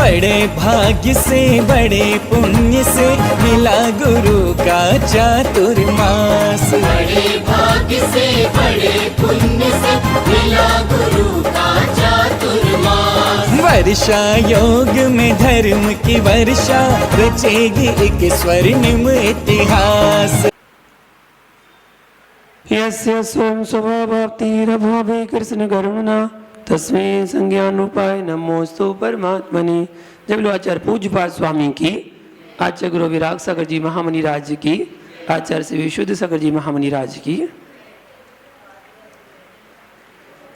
बड़े भाग्य से बड़े पुण्य से मिला गुरु का चातुर्मास। बड़े भाग्य से बड़े पुण्य से मिला गुरु का चातुर्मास। वर्षा योग में धर्म की वर्षा रचेगी एक स्वर्णिम इतिहास। यस्य स्वयं स्वभावाप्तिरभावे कृष्ण करुणा तस्मै संज्ञान रूपाय नमोस्तु परमात्मने। जब लो आचार्य पूज्यपाद स्वामी की, आचार्य गुरु विराग सागर जी महामुनि राज की, आचार्य श्री विशुद्ध सागर जी महामुनि राज की।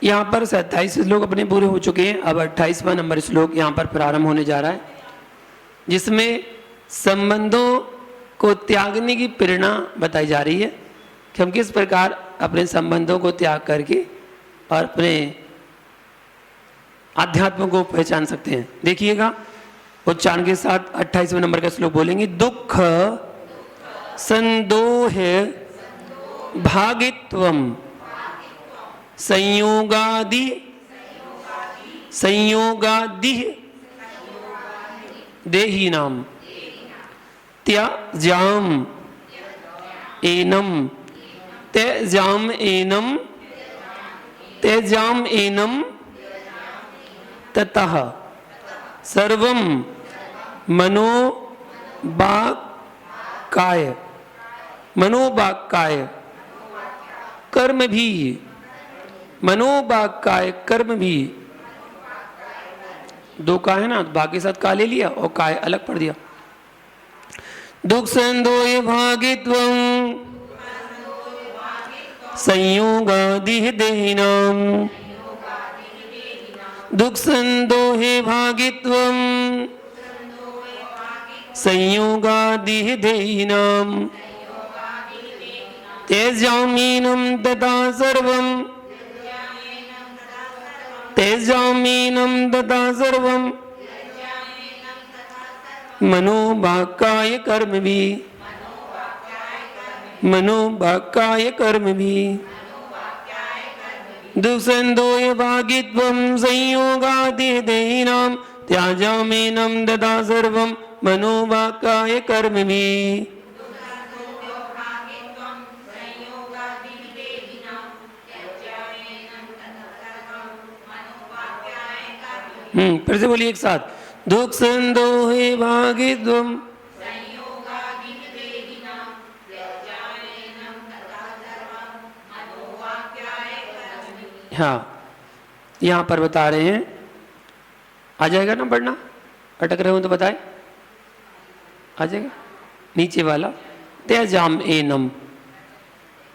यहाँ पर 27 श्लोक अपने पूरे हो चुके हैं। अब 28वां नंबर श्लोक यहाँ पर प्रारंभ होने जा रहा है, जिसमें संबंधों को त्यागने की प्रेरणा बताई जा रही है कि हम किस प्रकार अपने संबंधों को त्याग करके और अपने आध्यात्म को पहचान सकते हैं। देखिएगा उच्चारण के साथ 28वें नंबर का श्लोक बोलेंगे। दुख संदोह भागित्वम संयोगादि देहिनाम त्याजाम एनम ततः सर्वं मनोवाक्काय कर्म भी, मनोवाक्काय कर्म भी, दो का है ना, बाकी साथ का ले लिया और काय अलग पढ़ दिया। दुख संदोहे भागित्वं संयोगादिह देहिनाम, दुख संदोहे भागित्वं संयोगादिह देहिनाम त्यजामीनं तथा सर्वं, त्यजामीनं तथा सर्वं मनोवाक्काय कर्म भी, मनोवाक्काय कर्म भी। दुःसंदोहे भागित्वं संयोगादिह देहिनां त्याजामीनं तथा सर्वं मनोवाक्काय कर्म भी। फिर से बोलिए एक साथ। दुख संदोहे भागित्वं, हाँ यहाँ पर बता रहे हैं, आ जाएगा ना पढ़ना, अटक रहे हो तो बताए, आ जाएगा नीचे वाला। त्यजाम एनम,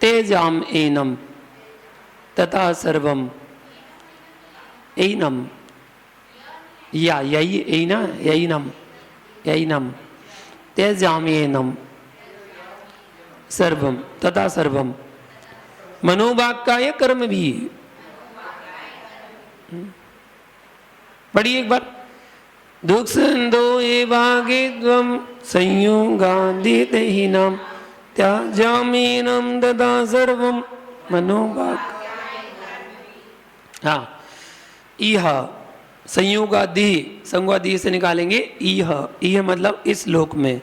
त्यजाम एनम तथा सर्वम एनम, या यही एना एनम एनम त्यजाम एनम सर्वम तथा सर्वम मनोवाक्काय कर्म भी। पढ़िए एक बार। दुख संदोहे भागित्वं संयोगादिह देहिनां त्याजामीनं तथा सर्वं मनोवाक्काय। हाँ, इह संयोगादिह, संयोगादिह से निकालेंगे इह मतलब इस लोक में,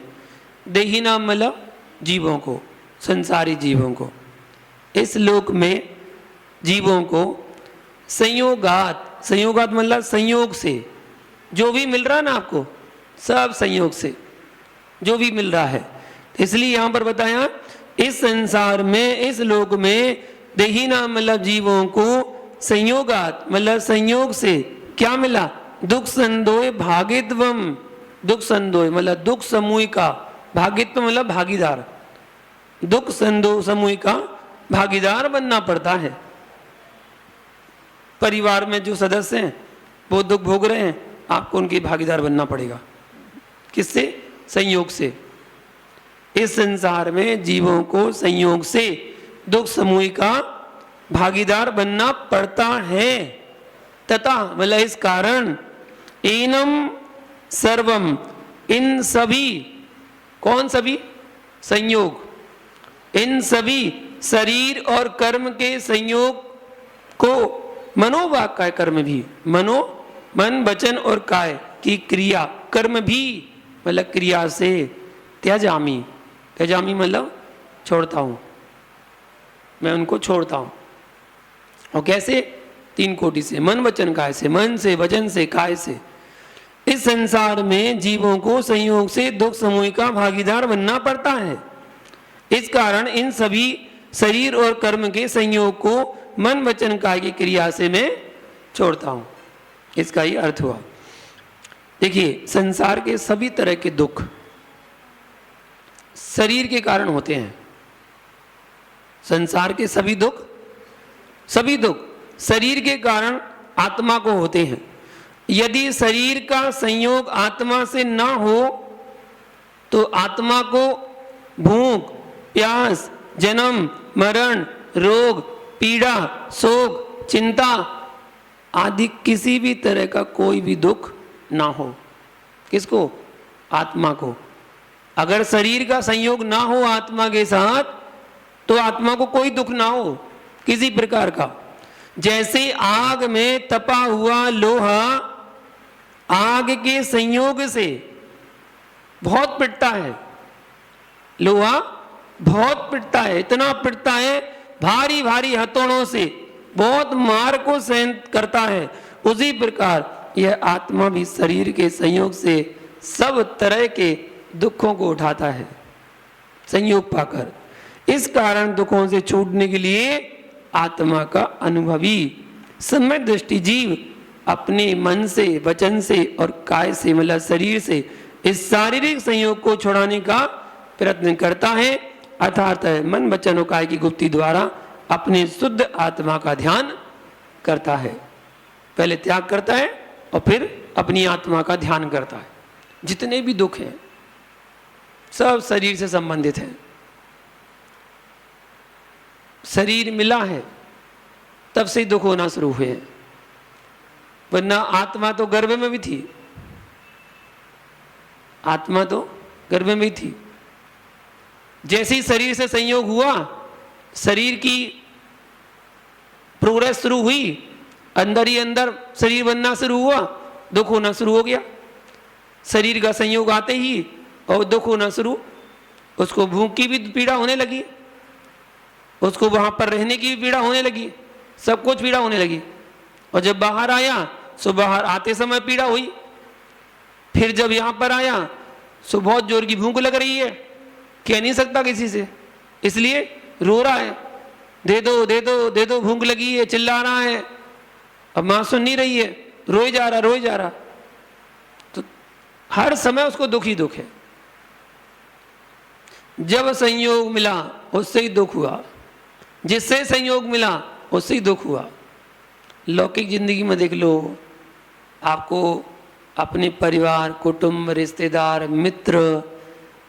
देहिनां मतलब जीवों को, संसारी जीवों को, इस लोक में जीवों को संयोगात, संयोगात मतलब संयोग से, जो भी मिल रहा है ना आपको, सब संयोग से जो भी मिल रहा है। इसलिए यहाँ पर बताया इस संसार में, इस लोक में देहिना मतलब जीवों को संयोगात मतलब संयोग से क्या मिला? दुख संदोह भागित्वम, दुख संदोह मतलब दुख समूह का, भागित्व मतलब भागीदार, दुख संदोह समूह का भागीदार बनना पड़ता है। परिवार में जो सदस्य हैं वो दुख भोग रहे हैं, आपको उनकी भागीदार बनना पड़ेगा। किससे? संयोग से। इस संसार में जीवों को संयोग से दुख समूह का भागीदार बनना पड़ता है। तथा मतलब इस कारण एनम सर्वम, इन सभी, कौन सभी? संयोग, इन सभी शरीर और कर्म के संयोग को मनोवाक्काय कर्म भी, मनो मन वचन और काय की क्रिया, कर्म भी मतलब क्रिया से, त्याजामी, त्याजामी मतलब छोड़ता हूँ, मैं उनको छोड़ता हूँ। और कैसे? 3 कोटि से, मन वचन काय से, मन से, वचन से, काय से। इस संसार में जीवों को संयोग से दुख समूह का भागीदार बनना पड़ता है। इस कारण इन सभी शरीर और कर्म के संयोग को मन वचन काय की क्रिया से मैं छोड़ता हूं। इसका ही अर्थ हुआ। देखिए, संसार के सभी तरह के दुख शरीर के कारण होते हैं। संसार के सभी दुख शरीर के कारण आत्मा को होते हैं। यदि शरीर का संयोग आत्मा से ना हो तो आत्मा को भूख, प्यास, जन्म, मरण, रोग, पीड़ा, शोक, चिंता आदि किसी भी तरह का कोई भी दुख ना हो। किसको? आत्मा को। अगर शरीर का संयोग ना हो आत्मा के साथ तो आत्मा को कोई दुख ना हो किसी प्रकार का। जैसे आग में तपा हुआ लोहा आग के संयोग से बहुत पिटता है, लोहा बहुत पिटता है, इतना पिटता है भारी भारी हथौड़ों से, बहुत मार को सहन करता है। उसी प्रकार यह आत्मा भी शरीर के संयोग से सब तरह के दुखों को उठाता है संयोग पाकर। इस कारण दुखों से छूटने के लिए आत्मा का अनुभवी सम्यक दृष्टि जीव अपने मन से, वचन से और काय से मतलब शरीर से इस शारीरिक संयोग को छुड़ाने का प्रयत्न करता है, अर्थात मन, वचन और काय की गुप्ती द्वारा अपने शुद्ध आत्मा का ध्यान करता है। पहले त्याग करता है और फिर अपनी आत्मा का ध्यान करता है। जितने भी दुख हैं सब शरीर से संबंधित हैं। शरीर मिला है तब से दुख होना शुरू हुए हैं, वरना आत्मा तो गर्भ में भी थी, आत्मा तो गर्भ में भी थी। जैसे ही शरीर से संयोग हुआ, शरीर की प्रोग्रेस शुरू हुई, अंदर ही अंदर शरीर बनना शुरू हुआ, दुख होना शुरू हो गया। शरीर का संयोग आते ही और दुख होना शुरू, उसको भूख की भी पीड़ा होने लगी, उसको वहां पर रहने की भी पीड़ा होने लगी, सब कुछ पीड़ा होने लगी। और जब बाहर आया सो बाहर आते समय पीड़ा हुई, फिर जब यहां पर आया सो बहुत जोर की भूख लग रही है, कह नहीं सकता किसी से, इसलिए रो रहा है, दे दो दे दो दे दो, भूख लगी है, चिल्ला रहा है। अब मां सुन नहीं रही है, रोए जा रहा। तो हर समय उसको दुख ही दुख है। जब संयोग मिला उससे ही दुख हुआ, जिससे संयोग मिला उससे ही दुख हुआ। लौकिक जिंदगी में देख लो, आपको अपने परिवार, कुटुंब, रिश्तेदार, मित्र,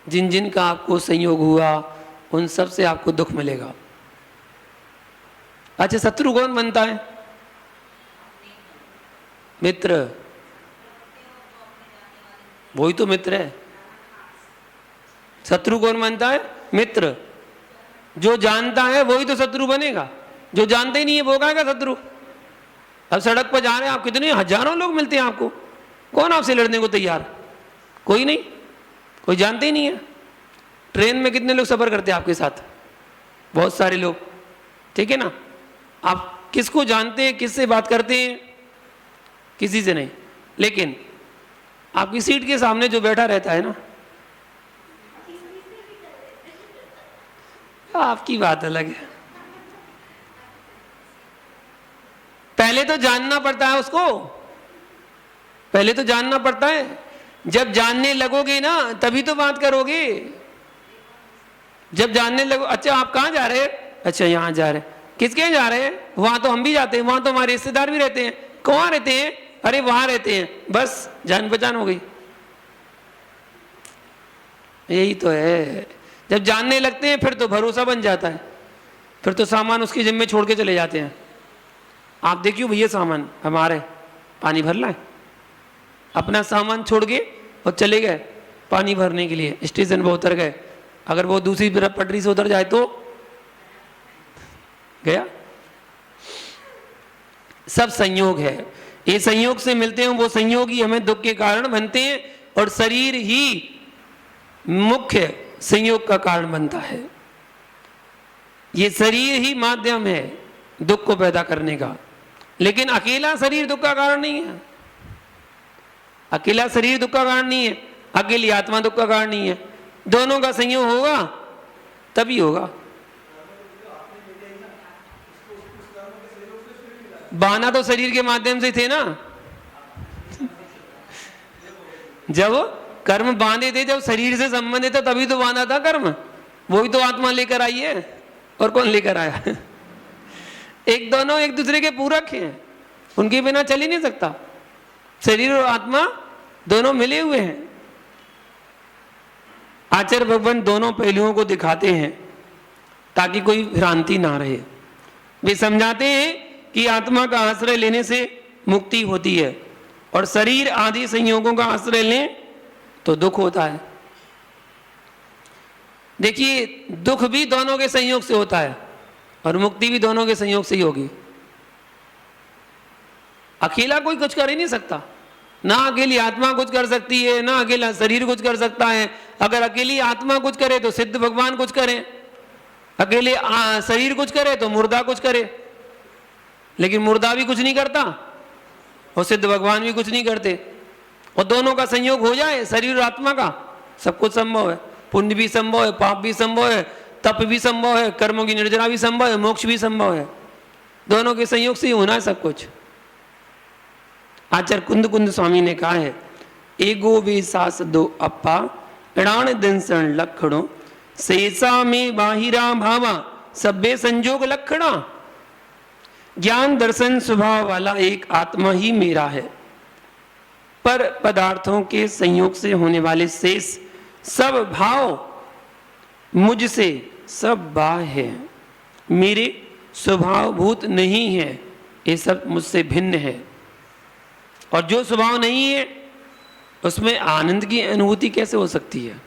जिन जिन का आपको संयोग हुआ उन सब से आपको दुख मिलेगा। अच्छा, शत्रु कौन बनता है? मित्र, वही तो मित्र है। शत्रु कौन बनता है? मित्र। जो जानता है वही तो शत्रु बनेगा, जो जानते ही नहीं है वो कहेगा शत्रु। अब सड़क पर जा रहे हैं आप, कितने हजारों लोग मिलते हैं आपको, कौन आपसे लड़ने को तैयार? कोई नहीं, कोई जानते ही नहीं है। ट्रेन में कितने लोग सफर करते हैं आपके साथ? बहुत सारे लोग, ठीक है ना। आप किसको जानते हैं, किससे बात करते हैं? किसी से नहीं। लेकिन आपकी सीट के सामने जो बैठा रहता है ना, आपकी बात अलग है। पहले तो जानना पड़ता है उसको, पहले तो जानना पड़ता है। जब जानने लगोगे ना तभी तो बात करोगे। जब जानने लगो, अच्छा आप कहाँ जा रहे हैं? अच्छा यहाँ जा रहे हैं। किसके यहाँ जा रहे हैं? वहां तो हम भी जाते हैं, वहां तो हमारे रिश्तेदार भी रहते हैं। कहाँ रहते हैं? अरे वहां रहते हैं। बस जान पहचान हो गई। यही तो है, जब जानने लगते हैं फिर तो भरोसा बन जाता है, फिर तो सामान उसकी जिम्मे छोड़ के चले जाते हैं। आप देखियो भैया, सामान हमारे पानी भर लाए, अपना सामान छोड़ के और चले गए पानी भरने के लिए, स्टेशन पर उतर गए। अगर वो दूसरी पटरी से उतर जाए तो गया। सब संयोग है। ये संयोग से मिलते हैं, वो संयोग ही हमें दुख के कारण बनते हैं, और शरीर ही मुख्य संयोग का कारण बनता है। ये शरीर ही माध्यम है दुख को पैदा करने का, लेकिन अकेला शरीर दुख का कारण नहीं है। अकेला शरीर दुख का कारण नहीं है, अकेली आत्मा दुख का कारण नहीं है। दोनों का संयोग होगा तभी होगा। बाना तो शरीर के माध्यम से थे ना, जब कर्म बांधे थे, जब शरीर से संबंधित था तभी तो बांधा था कर्म। वही तो आत्मा लेकर आई है, और कौन लेकर आया? एक दोनों एक दूसरे के पूरक हैं, उनके बिना चल ही नहीं सकता। शरीर और आत्मा दोनों मिले हुए हैं। आचार्य भगवान दोनों पहलुओं को दिखाते हैं ताकि कोई भ्रांति ना रहे। वे समझाते हैं कि आत्मा का आश्रय लेने से मुक्ति होती है, और शरीर आदि संयोगों का आश्रय लें तो दुख होता है। देखिए, दुख भी दोनों के संयोग से होता है, और मुक्ति भी दोनों के संयोग से ही होगी। अकेला कोई कुछ कर ही नहीं सकता। ना अकेली आत्मा कुछ कर सकती है, ना अकेला शरीर कुछ कर सकता है। अगर अकेली आत्मा कुछ करे तो सिद्ध भगवान कुछ करें, अकेले शरीर कुछ करे तो मुर्दा कुछ करे। लेकिन मुर्दा भी कुछ नहीं करता और सिद्ध भगवान भी कुछ नहीं करते। और दोनों का संयोग हो जाए, शरीर और आत्मा का, सब कुछ संभव है। पुण्य भी संभव है, पाप भी संभव है, तप भी संभव है, कर्मों की निर्जरा भी संभव है, मोक्ष भी संभव है। दोनों के संयोग से ही होना है सब कुछ। आचार्य कुंद कुंद स्वामी ने कहा है, एगो वे सास दो अप्पा ऋण दिनसण लखणो शेषा में बाहिरा भावा सभ्य संजोग लक्षणा। ज्ञान दर्शन स्वभाव वाला एक आत्मा ही मेरा है, पर पदार्थों के संयोग से होने वाले शेष सब भाव मुझसे सब बाह्य है, मेरे स्वभावभूत नहीं है, ये सब मुझसे भिन्न है। और जो स्वभाव नहीं है उसमें आनंद की अनुभूति कैसे हो सकती है?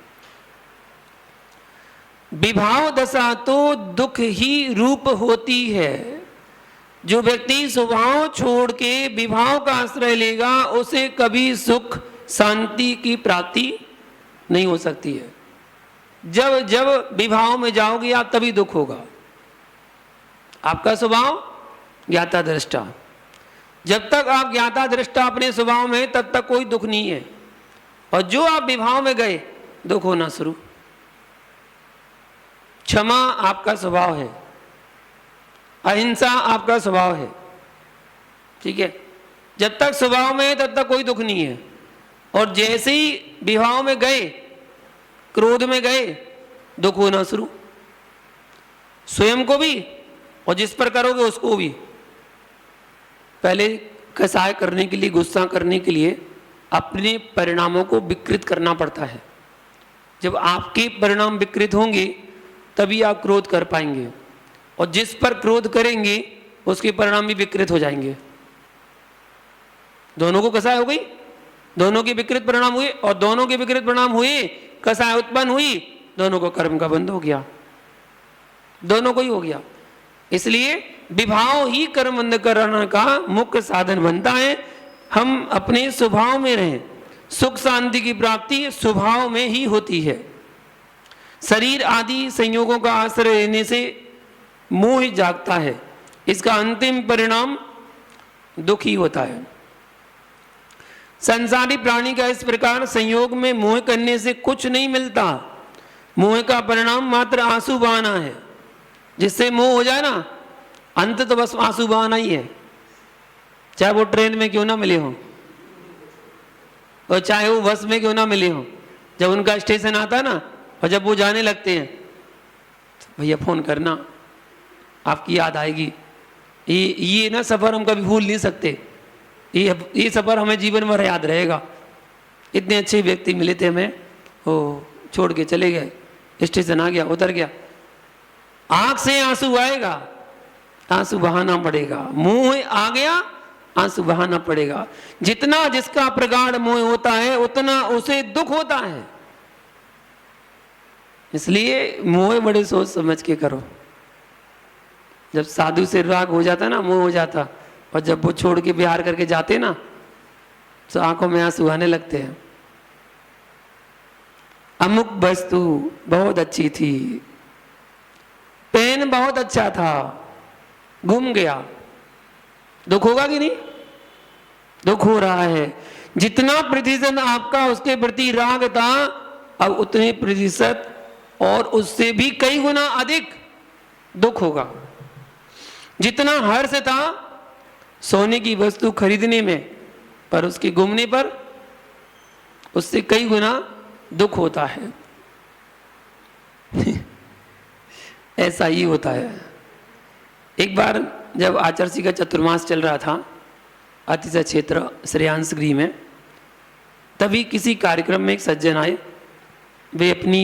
विभाव दशा तो दुख ही रूप होती है। जो व्यक्ति स्वभाव छोड़ के विभाव का आश्रय लेगा उसे कभी सुख शांति की प्राप्ति नहीं हो सकती है। जब जब विभाव में जाओगे आप तभी दुख होगा। आपका स्वभाव ज्ञाता दृष्टा, जब तक आप ज्ञाता दृष्टा अपने स्वभाव में तब तक कोई दुख नहीं है। और जो आप विभाव में गए दुख होना शुरू। क्षमा आपका स्वभाव है, अहिंसा आपका स्वभाव है, ठीक है। जब तक स्वभाव में है तब तक कोई दुख नहीं है। और जैसे ही विभाव में गए, क्रोध में गए, दुख होना शुरू। स्वयं को भी और जिस पर करोगे उसको भी। पहले कसाय करने के लिए, गुस्सा करने के लिए अपने परिणामों को विकृत करना पड़ता है। जब आपके परिणाम विकृत होंगे तभी आप क्रोध कर पाएंगे, और जिस पर क्रोध करेंगे उसके परिणाम भी विकृत हो जाएंगे। दोनों को कसाय हो गई, दोनों के विकृत परिणाम हुए, और दोनों के विकृत परिणाम हुए, कसाय उत्पन्न हुई, दोनों को कर्म का बंध हो गया, दोनों को ही हो गया। इसलिए विभाव ही कर्म बंध कराने का मुख्य साधन बनता है। हम अपने स्वभाव में रहें। सुख शांति की प्राप्ति स्वभाव में ही होती है। शरीर आदि संयोगों का आश्रय लेने से मोह जागता है, इसका अंतिम परिणाम दुख ही होता है। संसारी प्राणी का इस प्रकार संयोग में मोह करने से कुछ नहीं मिलता। मोह का परिणाम मात्र आंसू बहाना है। जिससे मोह हो जाए ना, अंत तो बस आंसू बहाना ही है। चाहे वो ट्रेन में क्यों ना मिले हो, और चाहे वो बस में क्यों ना मिले हो। जब उनका स्टेशन आता है ना, और जब वो जाने लगते हैं तो भैया फोन करना, आपकी याद आएगी। ये ना सफ़र हम कभी भूल नहीं सकते। ये सफ़र हमें जीवन भर याद रहेगा। इतने अच्छे व्यक्ति मिले थे हमें, वो छोड़ के चले गए, स्टेशन आ गया, उतर गया, आंख से आंसू आएगा, आंसू बहाना पड़ेगा। मुंह आ गया, आंसू बहाना पड़ेगा। जितना जिसका प्रगाढ़ मोह होता है उतना उसे दुख होता है। इसलिए मोह बड़े सोच समझ के करो। जब साधु से राग हो जाता ना, मोह हो जाता, और जब वो छोड़ के बिहार करके जाते ना तो आंखों में आंसू आने लगते हैं। अमुक वस्तु बहुत अच्छी थी, पेन बहुत अच्छा था, गुम गया, दुख होगा कि नहीं? दुख हो रहा है। जितना प्रतिशत आपका उसके प्रति राग था, अब उतने प्रतिशत और उससे भी कई गुना अधिक दुख होगा। जितना हर्ष था सोने की वस्तु खरीदने में, पर उसके गुमने पर उससे कई गुना दुख होता है। ऐसा ही होता है। एक बार जब आचर्षी का चतुर्मास चल रहा था अतिशय क्षेत्र श्रेयांश गृह में, तभी किसी कार्यक्रम में एक सज्जन आए। वे अपनी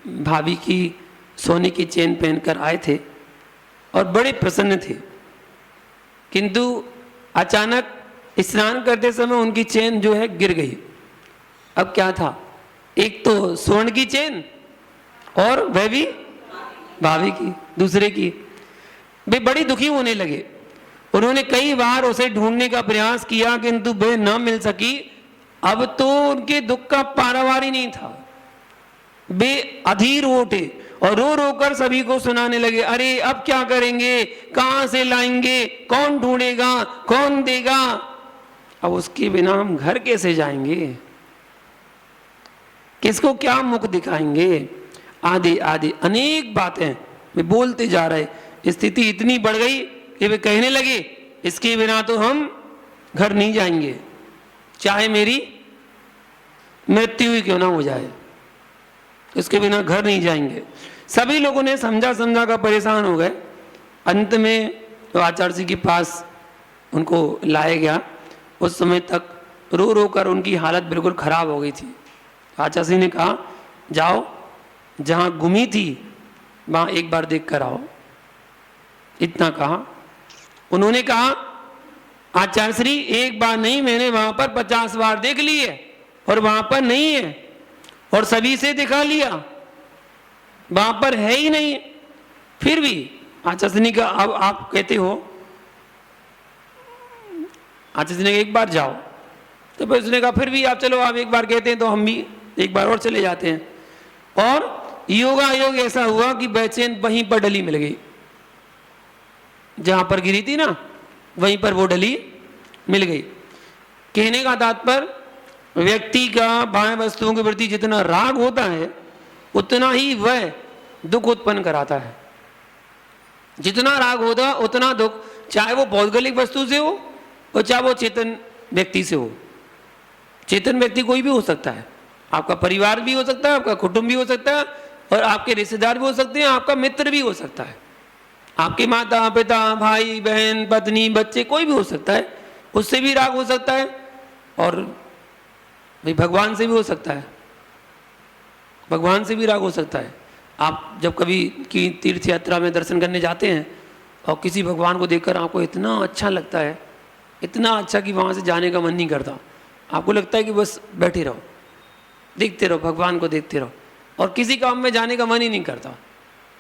भाभी की सोने की चेन पहनकर आए थे और बड़े प्रसन्न थे, किंतु अचानक स्नान करते समय उनकी चेन जो है गिर गई। अब क्या था, एक तो स्वर्ण की चेन और वह भी भाभी की, दूसरे की। वे बड़ी दुखी होने लगे। उन्होंने कई बार उसे ढूंढने का प्रयास किया किंतु वे न मिल सकी। अब तो उनके दुख का पारावार ही नहीं था। वे अधीर उठे और रो रो कर सभी को सुनाने लगे, अरे अब क्या करेंगे, कहां से लाएंगे, कौन ढूंढेगा, कौन देगा, अब उसके बिना हम घर कैसे जाएंगे, किसको क्या मुख दिखाएंगे, आदि आदि अनेक बातें वे बोलते जा रहे। स्थिति इतनी बढ़ गई कि वे कहने लगे, इसके बिना तो हम घर नहीं जाएंगे, चाहे मेरी मृत्यु ही क्यों ना हो जाए, इसके बिना घर नहीं जाएंगे। सभी लोगों ने समझा समझा कर परेशान हो गए। अंत में तो आचार्य के पास उनको लाया गया। उस समय तक रो रो कर उनकी हालत बिल्कुल खराब हो गई थी। आचार्य ने कहा, जाओ जहाँ गुमी थी वहाँ एक बार देख कर आओ। इतना कहा। उन्होंने कहा, आचार्य श्री एक बार नहीं, मैंने वहाँ पर 50 बार देख ली है और वहाँ पर नहीं है, और सभी से दिखा लिया, वहाँ पर है ही नहीं। फिर भी आचार्य ने कहा, अब आप कहते हो, आचार्य ने कहा एक बार जाओ। तो फिर उसने कहा, फिर भी आप चलो, आप एक बार कहते हैं तो हम भी एक बार और चले जाते हैं। और योगा योग ऐसा हुआ कि बेचैन वहीं पर डली मिल गई, जहां पर गिरी थी ना वहीं पर वो डली मिल गई। कहने का तात्पर्य, व्यक्ति का बाह्य वस्तुओं के प्रति जितना राग होता है उतना ही वह दुख उत्पन्न कराता है। जितना राग होता उतना दुख, चाहे वो भौगोलिक वस्तु से हो और चाहे वो चेतन व्यक्ति से हो। चेतन व्यक्ति कोई भी हो सकता है, आपका परिवार भी हो सकता है, आपका कुटुंब भी हो सकता है, और आपके रिश्तेदार भी हो सकते हैं, आपका मित्र भी हो सकता है, आपके माता पिता भाई बहन पत्नी बच्चे कोई भी हो सकता है, उससे भी राग हो सकता है। और भाई भगवान से भी हो सकता है, भगवान से भी राग हो सकता है। आप जब कभी की तीर्थ यात्रा में दर्शन करने जाते हैं और किसी भगवान को देखकर आपको इतना अच्छा लगता है, इतना अच्छा कि वहाँ से जाने का मन नहीं करता। आपको लगता है कि बस बैठे रहो, देखते रहो, भगवान को देखते रहो, और किसी काम में जाने का मन ही नहीं करता।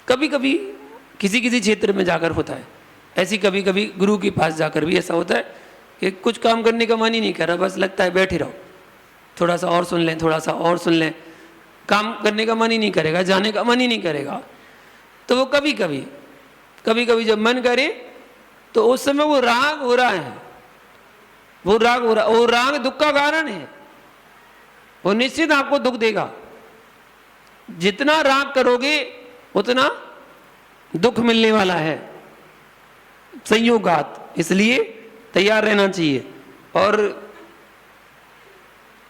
कभी कभी किसी किसी क्षेत्र में जाकर होता है ऐसी, कभी कभी गुरु के पास जाकर भी ऐसा होता है कि कुछ काम करने का मन ही नहीं कर रहा, बस लगता है बैठे रहो, थोड़ा सा और सुन लें, थोड़ा सा और सुन लें, काम करने का मन ही नहीं करेगा, जाने का मन ही नहीं करेगा। तो वो कभी कभी जब मन करे तो उस समय वो राग हो रहा है, वो राग हो रहा, वो राग दुख का कारण है, वो निश्चित आपको दुख देगा। जितना राग करोगे उतना दुख मिलने वाला है, संयोगात। इसलिए तैयार रहना चाहिए। और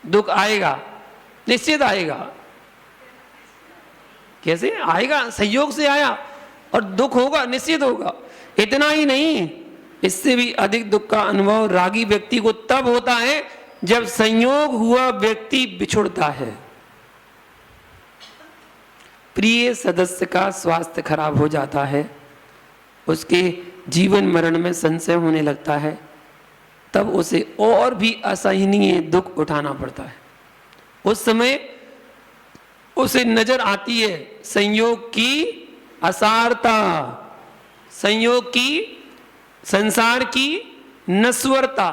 दुख आएगा, निश्चित आएगा। कैसे आएगा? संयोग से आया, और दुख होगा, निश्चित होगा। इतना ही नहीं, इससे भी अधिक दुख का अनुभव रागी व्यक्ति को तब होता है जब संयोग हुआ व्यक्ति बिछुड़ता है। प्रिय सदस्य का स्वास्थ्य खराब हो जाता है, उसके जीवन मरण में संशय होने लगता है, तब उसे और भी असहनीय दुख उठाना पड़ता है। उस समय उसे नजर आती है संयोग की असारता, संयोग की, संसार की नश्वरता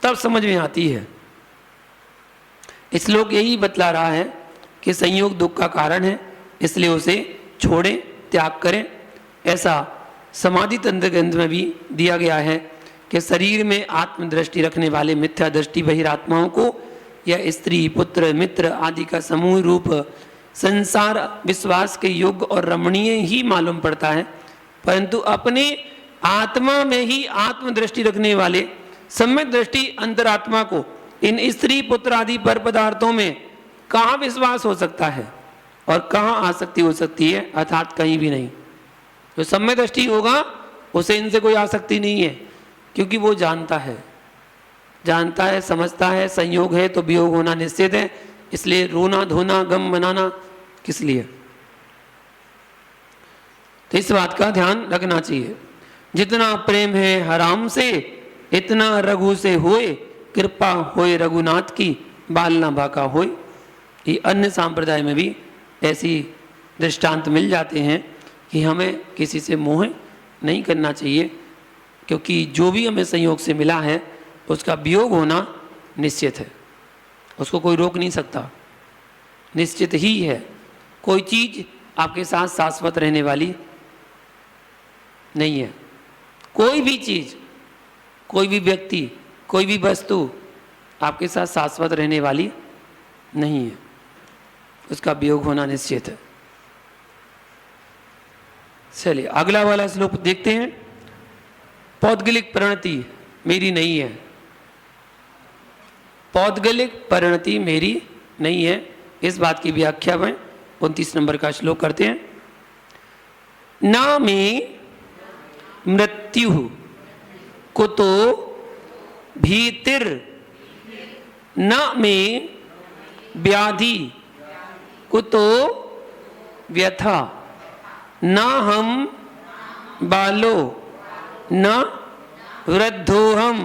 तब समझ में आती है। श्लोक यही बतला रहा है कि संयोग दुख का कारण है, इसलिए उसे छोड़ें, त्याग करें। ऐसा समाधि तंत्र ग्रंथ में भी दिया गया है कि शरीर में आत्मदृष्टि रखने वाले मिथ्या दृष्टि बहिरात्माओं को यह स्त्री, पुत्र, मित्र आदि का समूह रूप संसार विश्वास के योग्य और रमणीय ही मालूम पड़ता है, परंतु अपने आत्मा में ही आत्मदृष्टि रखने वाले सम्यक दृष्टि अंतरात्मा को इन स्त्री, पुत्र आदि पर पदार्थों में कहाँ विश्वास हो सकता है और कहाँ आसक्ति हो सकती है, अर्थात कहीं भी नहीं। जो सम्यक दृष्टि होगा उसे इनसे कोई आसक्ति नहीं है, क्योंकि वो जानता है, समझता है, संयोग है तो वियोग होना निश्चित है, इसलिए रोना धोना गम मनाना किस लिए। तो इस बात का ध्यान रखना चाहिए। जितना प्रेम है हराम से, इतना रघु से होए, कृपा होए रघुनाथ की, बाल ना बाका होए। ये अन्य संप्रदाय में भी ऐसी दृष्टांत मिल जाते हैं कि हमें किसी से मोह नहीं करना चाहिए, क्योंकि जो भी हमें संयोग से मिला है उसका वियोग होना निश्चित है, उसको कोई रोक नहीं सकता, निश्चित ही है। कोई चीज़ आपके साथ शाश्वत रहने वाली नहीं है। कोई भी चीज़, कोई भी व्यक्ति, कोई भी वस्तु आपके साथ शाश्वत रहने वाली नहीं है, उसका वियोग होना निश्चित है। चलिए अगला वाला श्लोक देखते हैं। पौद्गलिक परिणति मेरी नहीं है, पौद्गलिक परिणति मेरी नहीं है, इस बात की व्याख्या में 29 नंबर का श्लोक करते हैं। ना में मृत्यु कुतो भीतिर, न में व्याधि कुतो व्यथा, न हम बालो न वृद्धोहम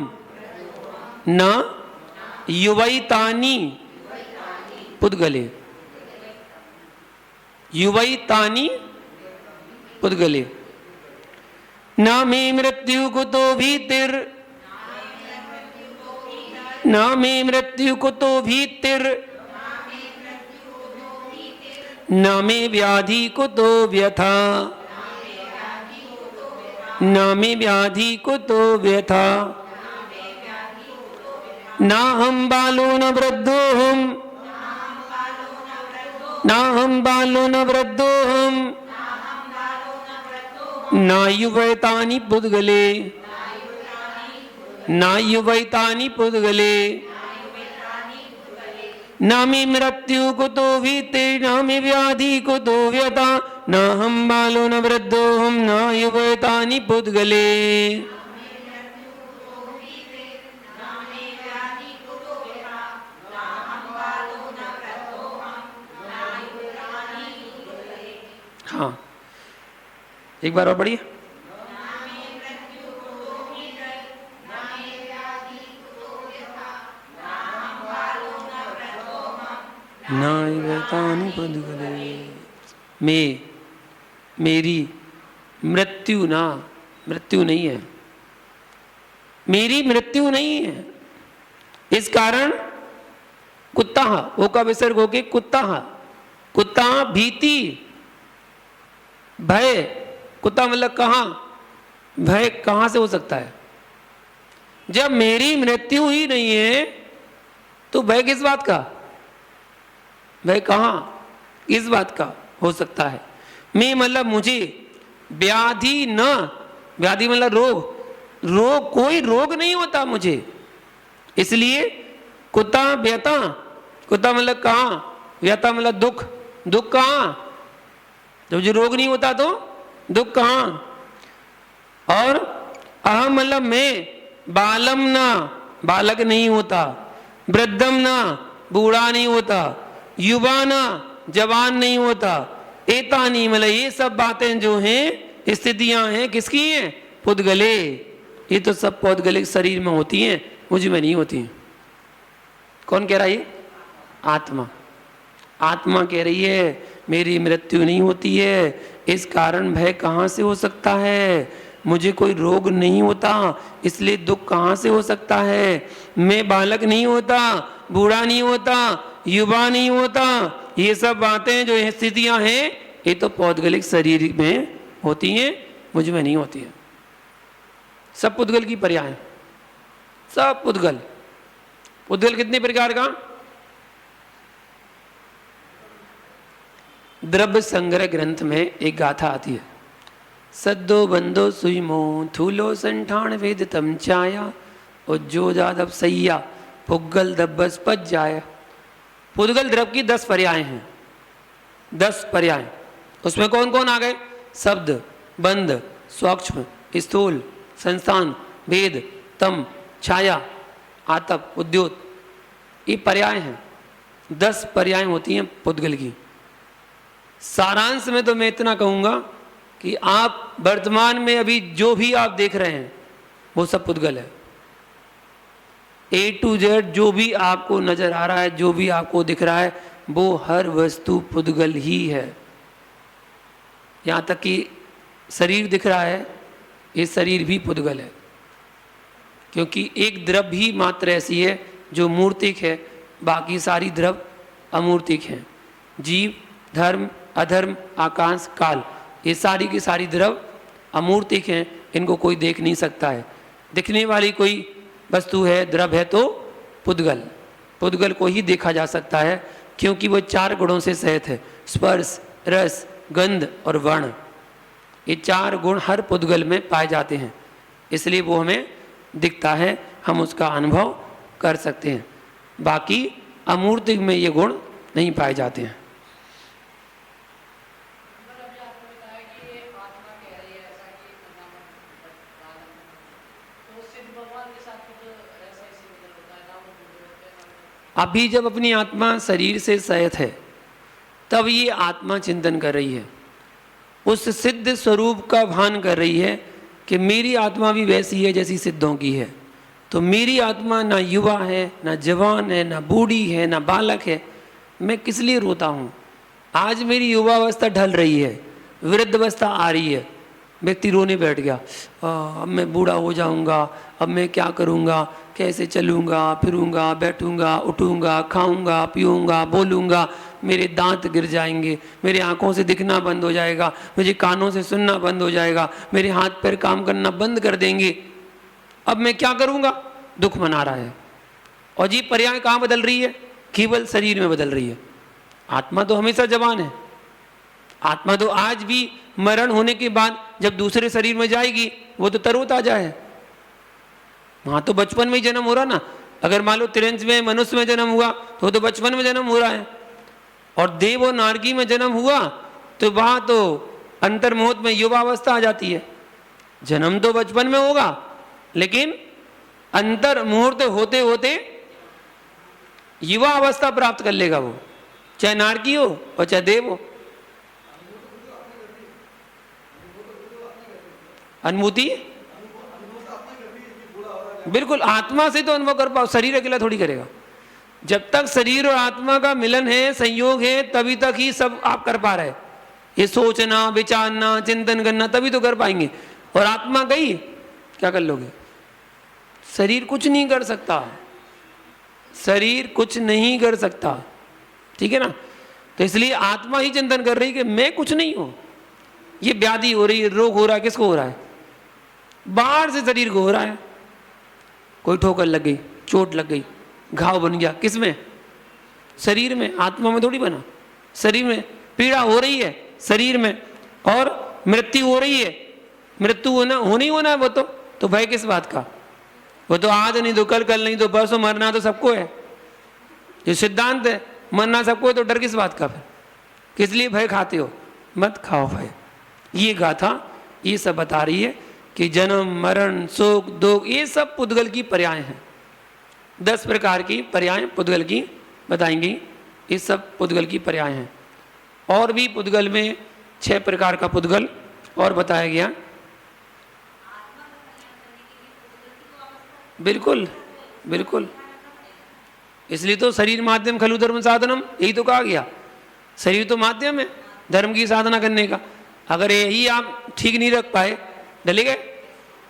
न युवैतानि पुद्गले, युवैतानि पुद्गले। न मे मृत्यु कुतो भीतिर, न मे मृत्यु कुतो भीतिर, न मे व्याधि कुतो व्यथा, न मे व्याधि कुतो व्यथा, न हम बालो न वृद्धो हम, न हम बालो न वृद्धो हम, न युवैतानि पुद्गले, न युवैतानि पुद्गले, न मे मृत्यु कुतो भीतिर, न मे व्याधि कुतो व्यथा, न हम बालो न वृद्धो हम, न युवैतानि पुद्गले। हाँ, एक बार और पढ़िए। मेरी मृत्यु ना, मृत्यु नहीं है, मेरी मृत्यु नहीं है। इस कारण कुत्ता, वो का विसर्ग होके कुत्ता, कुत्ता भीति भय, कुत्ता मतलब कहाँ, भय कहाँ से हो सकता है? जब मेरी मृत्यु ही नहीं है तो भय किस बात का, भय कहाँ, किस बात का हो सकता है? मैं मतलब मुझे, व्याधि न, व्याधि मतलब रोग, रोग कोई रोग नहीं होता मुझे, इसलिए कुत्ता व्यथा, कुत्ता मतलब कहाँ, व्यथा मतलब दुख, दुख कहाँ, जब जो रोग नहीं होता तो दुख कहाँ? और अहम मतलब मैं, बालम ना, बालक नहीं होता, वृद्धम ना, बूढ़ा नहीं होता, युवा ना, जवान नहीं होता, एतानी मतलब ये सब बातें जो हैं, स्थितियां हैं, किसकी हैं? पुद्गले। ये तो सब पौद्गलिक शरीर में होती हैं, मुझ में नहीं होती हैं। कौन कह रहा है? आत्मा, आत्मा कह रही है मेरी मृत्यु नहीं होती है। इस कारण भय कहाँ से हो सकता है? मुझे कोई रोग नहीं होता, इसलिए दुख कहाँ से हो सकता है। मैं बालक नहीं होता, बूढ़ा नहीं होता, युवा नहीं होता। ये सब बातें जो स्थितियां हैं ये तो पौद्गलिक शरीर में होती हैं, मुझ में नहीं होती है। सब पुद्गल की पर्याय हैं, सब पुद्गल। पुद्गल कितने प्रकार का? द्रव्य संग्रह ग्रंथ में एक गाथा आती है, सद्दो बंदो सुईमो थूलो संठान वेद तम चाया उज्जो जादव सैया पुग्गल दब्बस पच जाया। पुद्गल द्रव्य की 10 पर्याय हैं, 10 पर्याय। उसमें कौन कौन आ गए? शब्द, बंद, सूक्ष्म, स्थूल, संस्थान, वेद, तम, छाया, आतप, उद्योत, ये पर्याय हैं। 10 पर्याय होती हैं पुद्गल की। सारांश में तो मैं इतना कहूँगा कि आप वर्तमान में अभी जो भी आप देख रहे हैं वो सब पुद्गल है। A to Z जो भी आपको नजर आ रहा है, जो भी आपको दिख रहा है, वो हर वस्तु पुद्गल ही है। यहाँ तक कि शरीर दिख रहा है, ये शरीर भी पुद्गल है, क्योंकि एक द्रव्य ही मात्र ऐसी है जो मूर्तिक है, बाकी सारी द्रव्य अमूर्तिक हैं। जीव, धर्म, अधर्म, आकाश, काल, ये सारी की सारी द्रव्य अमूर्तिक हैं, इनको कोई देख नहीं सकता है। दिखने वाली कोई वस्तु है, द्रव्य है तो पुद्गल। पुद्गल को ही देखा जा सकता है, क्योंकि वो 4 गुणों से सहित है, स्पर्श, रस, गंध और वर्ण। ये 4 गुण हर पुद्गल में पाए जाते हैं, इसलिए वो हमें दिखता है, हम उसका अनुभव कर सकते हैं। बाकी अमूर्तिक में ये गुण नहीं पाए जाते हैं। अभी जब अपनी आत्मा शरीर से सहित है तब ये आत्मा चिंतन कर रही है, उस सिद्ध स्वरूप का भान कर रही है कि मेरी आत्मा भी वैसी है जैसी सिद्धों की है। तो मेरी आत्मा ना युवा है, ना जवान है, ना बूढ़ी है, ना बालक है। मैं किस लिए रोता हूँ? आज मेरी युवावस्था ढल रही है, वृद्धावस्था आ रही है, व्यक्ति रोने बैठ गया, अब मैं बूढ़ा हो जाऊंगा, अब मैं क्या करूंगा, कैसे चलूंगा, फिरूंगा, बैठूंगा, उठूंगा, खाऊंगा, पीऊंगा, बोलूंगा, मेरे दांत गिर जाएंगे, मेरे आंखों से दिखना बंद हो जाएगा, मुझे कानों से सुनना बंद हो जाएगा, मेरे हाथ पैर काम करना बंद कर देंगे, अब मैं क्या करूंगा? दुख मना रहा है। और ये पर्याय कहाँ बदल रही है? केवल शरीर में बदल रही है। आत्मा तो हमेशा जवान है, आत्मा तो आज भी मरण होने के बाद जब दूसरे शरीर में जाएगी वो तो तरोताजा है। वहां तो बचपन में ही जन्म हो रहा ना। अगर मान लो त्रिंज में मनुष्य में जन्म हुआ तो वो तो बचपन में जन्म हो रहा है, और देव और नारकी में जन्म हुआ तो वहां तो अंतर्मुहूर्त में युवावस्था आ जाती है। जन्म तो बचपन में होगा, लेकिन अंतर मुहूर्त होते होते युवा अवस्था प्राप्त कर लेगा वो, चाहे नारकी हो और चाहे देव हो। अनुभूति बिल्कुल आत्मा से तो अनुभव कर पाओ, शरीर अकेला थोड़ी करेगा। जब तक शरीर और आत्मा का मिलन है, संयोग है, तभी तक ही सब आप कर पा रहे। ये सोचना, विचारना, चिंतन करना तभी तो कर पाएंगे। और आत्मा गई, क्या कर लोगे? शरीर कुछ नहीं कर सकता, शरीर कुछ नहीं कर सकता, ठीक है ना। तो इसलिए आत्मा ही चिंतन कर रही कि मैं कुछ नहीं हूं। ये व्याधि हो रही है, रोग हो रहा है, किसको हो रहा है? बाहर से शरीर को हो रहा है। कोई ठोकर लग गई, चोट लग गई, घाव बन गया, किस में? शरीर में, आत्मा में थोड़ी बना। शरीर में पीड़ा हो रही है, शरीर में, और मृत्यु हो रही है। मृत्यु होना ही होना है वो तो भय किस बात का? वो तो आज नहीं तो कल, कल नहीं तो परसों मरना तो सबको है। ये सिद्धांत है, मरना सबको है, तो डर किस बात का? फिर किस लिए भय खाते हो? मत खाओ भय। ये गाथा ये सब बता रही है कि जन्म, मरण, सुख, दुख, ये सब पुद्गल की पर्याय हैं। 10 प्रकार की पर्याय पुद्गल की बताएंगी, ये सब पुद्गल की पर्याय हैं। और भी पुद्गल में 6 प्रकार का पुद्गल और बताया गया। बिल्कुल बिल्कुल, इसलिए तो शरीर माध्यम खलु धर्म साधनम, यही तो कहा गया। शरीर तो माध्यम है धर्म की साधना करने का। अगर यही आप ठीक नहीं रख पाए, डले गए,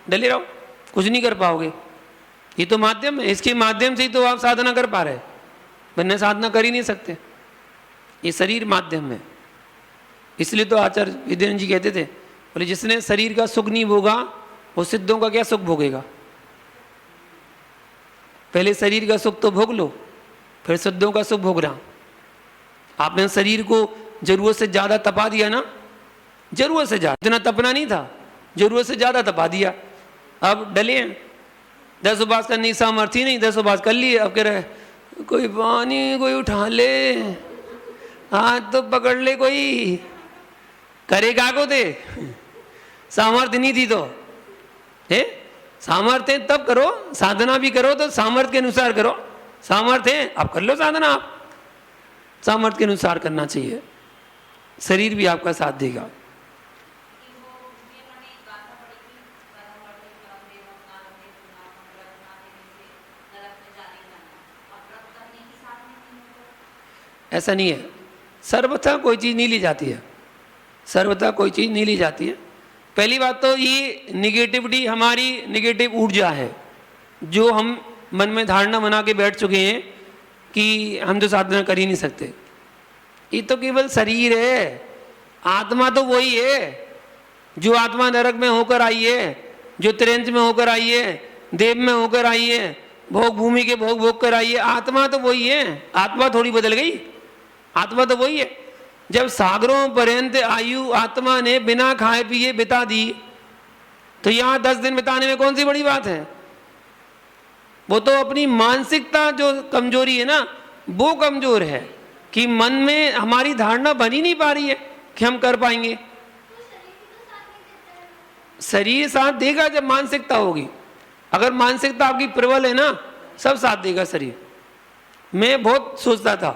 डले रहो, कुछ नहीं कर पाओगे। ये तो माध्यम है, इसके माध्यम से ही तो आप साधना कर पा रहे, वरना साधना कर ही नहीं सकते। ये शरीर माध्यम है। इसलिए तो आचार्य विद्यानंद जी कहते थे, बोले जिसने शरीर का सुख नहीं भोगा वो सिद्धों का क्या सुख भोगेगा। पहले शरीर का सुख तो भोग लो, फिर सिद्धों का सुख भोग रहा। आपने शरीर को जरूरत से ज्यादा तपा दिया ना, जरूरत से ज्यादा, इतना तपना नहीं था, जरूरत से ज्यादा तपा दिया। अब डले हैं, 10 उपवास करने की सामर्थ्य नहीं, 10 उपवास कर लिए, अब कह रहे कोई पानी कोई उठा ले, हाथ तो पकड़ ले, कोई करे क्या को थे, सामर्थ्य नहीं थी तो है। सामर्थ्य तब करो, साधना भी करो तो सामर्थ्य के अनुसार करो। सामर्थ्य है आप कर लो साधना, आप सामर्थ्य के अनुसार करना चाहिए, शरीर भी आपका साथ देगा। ऐसा नहीं है, सर्वथा कोई चीज़ नहीं ली जाती है, सर्वथा कोई चीज़ नहीं ली जाती है। पहली बात तो ये निगेटिविटी हमारी निगेटिव ऊर्जा है जो हम मन में धारणा बना के बैठ चुके हैं कि हम तो साधना कर ही नहीं सकते। ये तो केवल शरीर है, आत्मा तो वही है जो आत्मा नरक में होकर आई है, जो त्रेंच में होकर आई है, देव में होकर आई है, भोग भूमि के भोग भोग कर आई है। आत्मा तो वही है, आत्मा थोड़ी बदल गई, आत्मा तो वही है। जब सागरों पर्यंत आयु आत्मा ने बिना खाए पिए बिता दी तो यहां 10 दिन बिताने में कौन सी बड़ी बात है। वो तो अपनी मानसिकता जो कमजोरी है ना, वो कमजोर है कि मन में हमारी धारणा बन ही नहीं पा रही है कि हम कर पाएंगे। शरीर साथ देगा जब मानसिकता होगी। अगर मानसिकता आपकी प्रबल है ना, सब साथ देगा शरीर। मैं बहुत सोचता था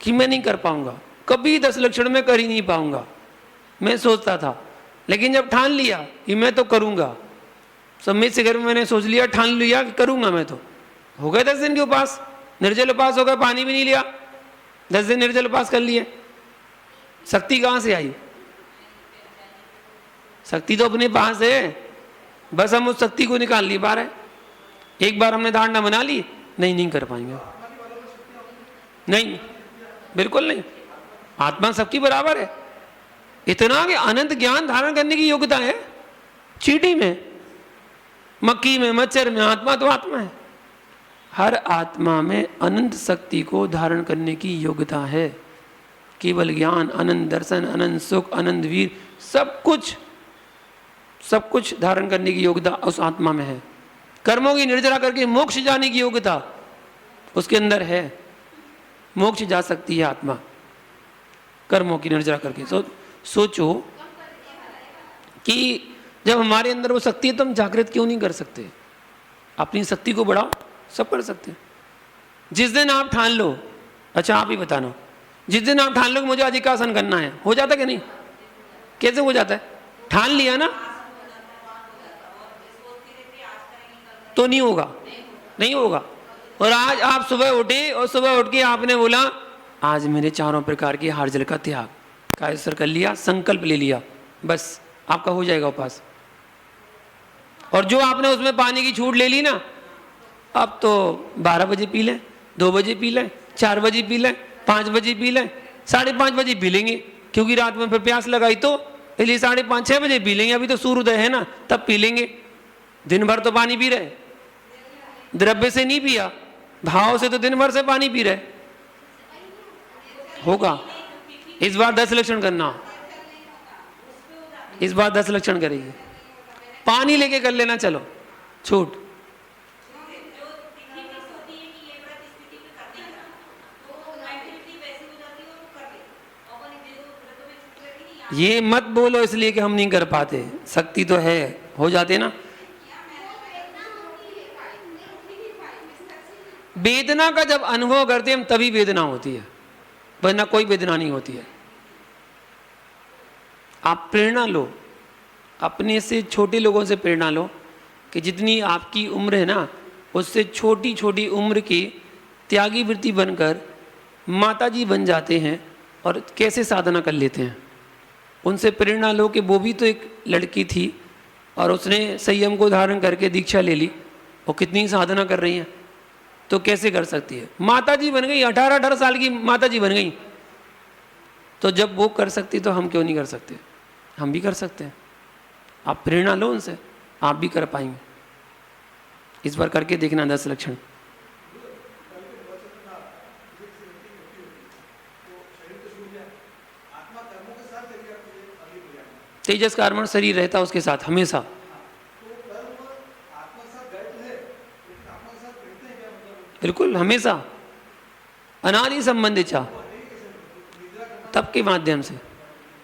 कि मैं नहीं कर पाऊंगा, कभी 10 लक्षण में कर ही नहीं पाऊंगा, मैं सोचता था। लेकिन जब ठान लिया कि मैं तो करूंगा, सम्मित शिखर में मैंने सोच लिया, ठान लिया कि करूंगा मैं, तो हो गए 10 दिन के उपास, निर्जल उपास हो गए, पानी भी नहीं लिया, 10 दिन निर्जल उपास कर लिए। शक्ति कहाँ से आई? शक्ति तो अपने पास है, बस हम उस शक्ति को निकाल नहीं पा रहे। एक बार हमने धारणा बना ली, नहीं कर पाएंगे, नहीं, बिल्कुल नहीं। आत्मा सबकी बराबर है, इतना कि अनंत ज्ञान धारण करने की योग्यता है। चींटी में, मक्खी में, मच्छर में, आत्मा तो आत्मा है। हर आत्मा में अनंत शक्ति को धारण करने की योग्यता है। केवल ज्ञान, अनंत दर्शन, अनंत सुख, अनंत वीर, सब कुछ धारण करने की योग्यता उस आत्मा में है। कर्मों की निर्जरा करके मोक्ष जाने की योग्यता उसके अंदर है। मोक्ष जा सकती है आत्मा कर्मों की निर्जरा करके। सोचो कि जब हमारे अंदर वो शक्ति है तो हम जागृत क्यों नहीं कर सकते? अपनी शक्ति को बढ़ाओ, सब कर सकते हैं। जिस दिन आप ठान लो, अच्छा आप ही बताना, जिस दिन आप ठान लो कि मुझे अधिकासन करना है, हो जाता कि नहीं? कैसे हो जाता है? ठान लिया ना तो नहीं होगा, नहीं होगा। और आज आप सुबह उठे और सुबह उठ के आपने बोला आज मेरे चारों प्रकार के आहार जल का त्याग कायस्वर कर लिया, संकल्प ले लिया, बस आपका हो जाएगा उपास। और जो आपने उसमें पानी की छूट ले ली ना, अब तो 12 बजे पी लें, 2 बजे पी लें, 4 बजे पी लें, 5 बजे पी लें, 5:30 बजे पी लेंगे, क्योंकि रात में फिर प्यास लगाई तो इसलिए 5:30 6 बजे पी लेंगे। अभी तो सूर्योदय है ना, तब पी लेंगे। दिन भर तो पानी पी रहे, द्रव्य से नहीं पिया, भाव से तो दिन भर से पानी पी रहे। होगा इस बार 10 लक्षण करना, इस बार 10 लक्षण करेंगे, पानी लेके कर लेना। चलो छूट, ये मत बोलो इसलिए कि हम नहीं कर पाते, शक्ति तो है, हो जाते ना। वेदना का जब अनुभव करते हैं हम तभी वेदना होती है, वरना कोई वेदना नहीं होती है। आप प्रेरणा लो, अपने से छोटे लोगों से प्रेरणा लो कि जितनी आपकी उम्र है ना, उससे छोटी छोटी उम्र की त्यागी वृत्ति बनकर माताजी बन जाते हैं और कैसे साधना कर लेते हैं। उनसे प्रेरणा लो कि वो भी तो एक लड़की थी और उसने संयम को धारण करके दीक्षा ले ली, वो कितनी साधना कर रही हैं, तो कैसे कर सकती है? माता जी बन गई, 18-18 साल की माता जी बन गई। तो जब वो कर सकती तो हम क्यों नहीं कर सकते? हम भी कर सकते हैं। आप प्रेरणा लो उनसे, आप भी कर पाएंगे। इस बार करके देखना 10 लक्षण। तेजस कार्बन शरीर रहता है उसके साथ हमेशा। बिल्कुल, हमेशा अनादि संबंधित चा तप के माध्यम से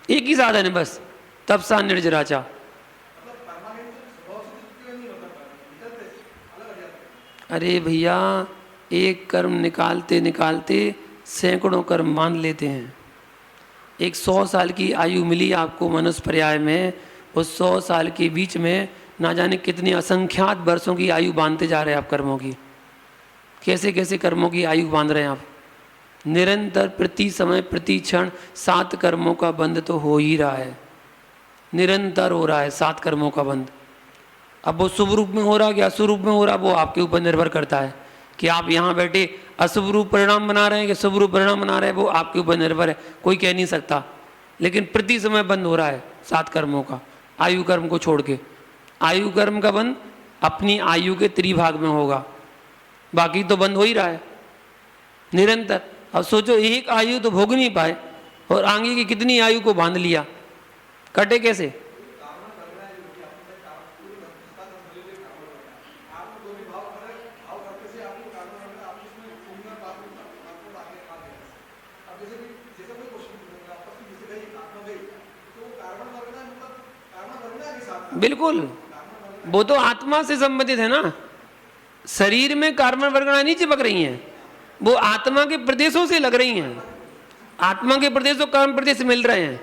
एक ही साधन है बस, तप सा निर्जराचा। अरे भैया, एक कर्म निकालते निकालते सैकड़ों कर्म मान लेते हैं। एक 100 साल की आयु मिली आपको मनुष्य पर्याय में, उस 100 साल के बीच में ना जाने कितने असंख्यात वर्षों की आयु बांधते जा रहे हैं आप कर्मों की। कैसे कैसे कर्मों की आयु बांध रहे हैं आप। निरंतर प्रति समय प्रति क्षण 7 कर्मों का बंध तो हो ही रहा है, निरंतर हो रहा है 7 कर्मों का बंध। अब वो शुभ रूप में हो रहा है कि अशुभ रूप में हो रहा है, वो आपके ऊपर निर्भर करता है कि आप यहाँ बैठे अशुभ रूप परिणाम बना रहे हैं कि शुभ रूप परिणाम बना रहे हैं, वो आपके ऊपर निर्भर है, कोई कह नहीं सकता। लेकिन प्रति समय बंद हो रहा है 7 कर्मों का, आयु कर्म को छोड़ के। आयु कर्म का बंद अपनी आयु के त्रिभाग में होगा, बाकी तो बंद हो ही रहा है निरंतर। अब सोचो, एक आयु तो भोग नहीं पाए और आगे की कितनी आयु को बांध लिया, कटे कैसे? बिल्कुल, वो तो आत्मा से संबंधित है ना। शरीर में कार्बन वर्गणा नहीं चिपक रही हैं, वो आत्मा के प्रदेशों से लग रही हैं। आत्मा के प्रदेशों कर्म प्रदेश मिल रहे हैं,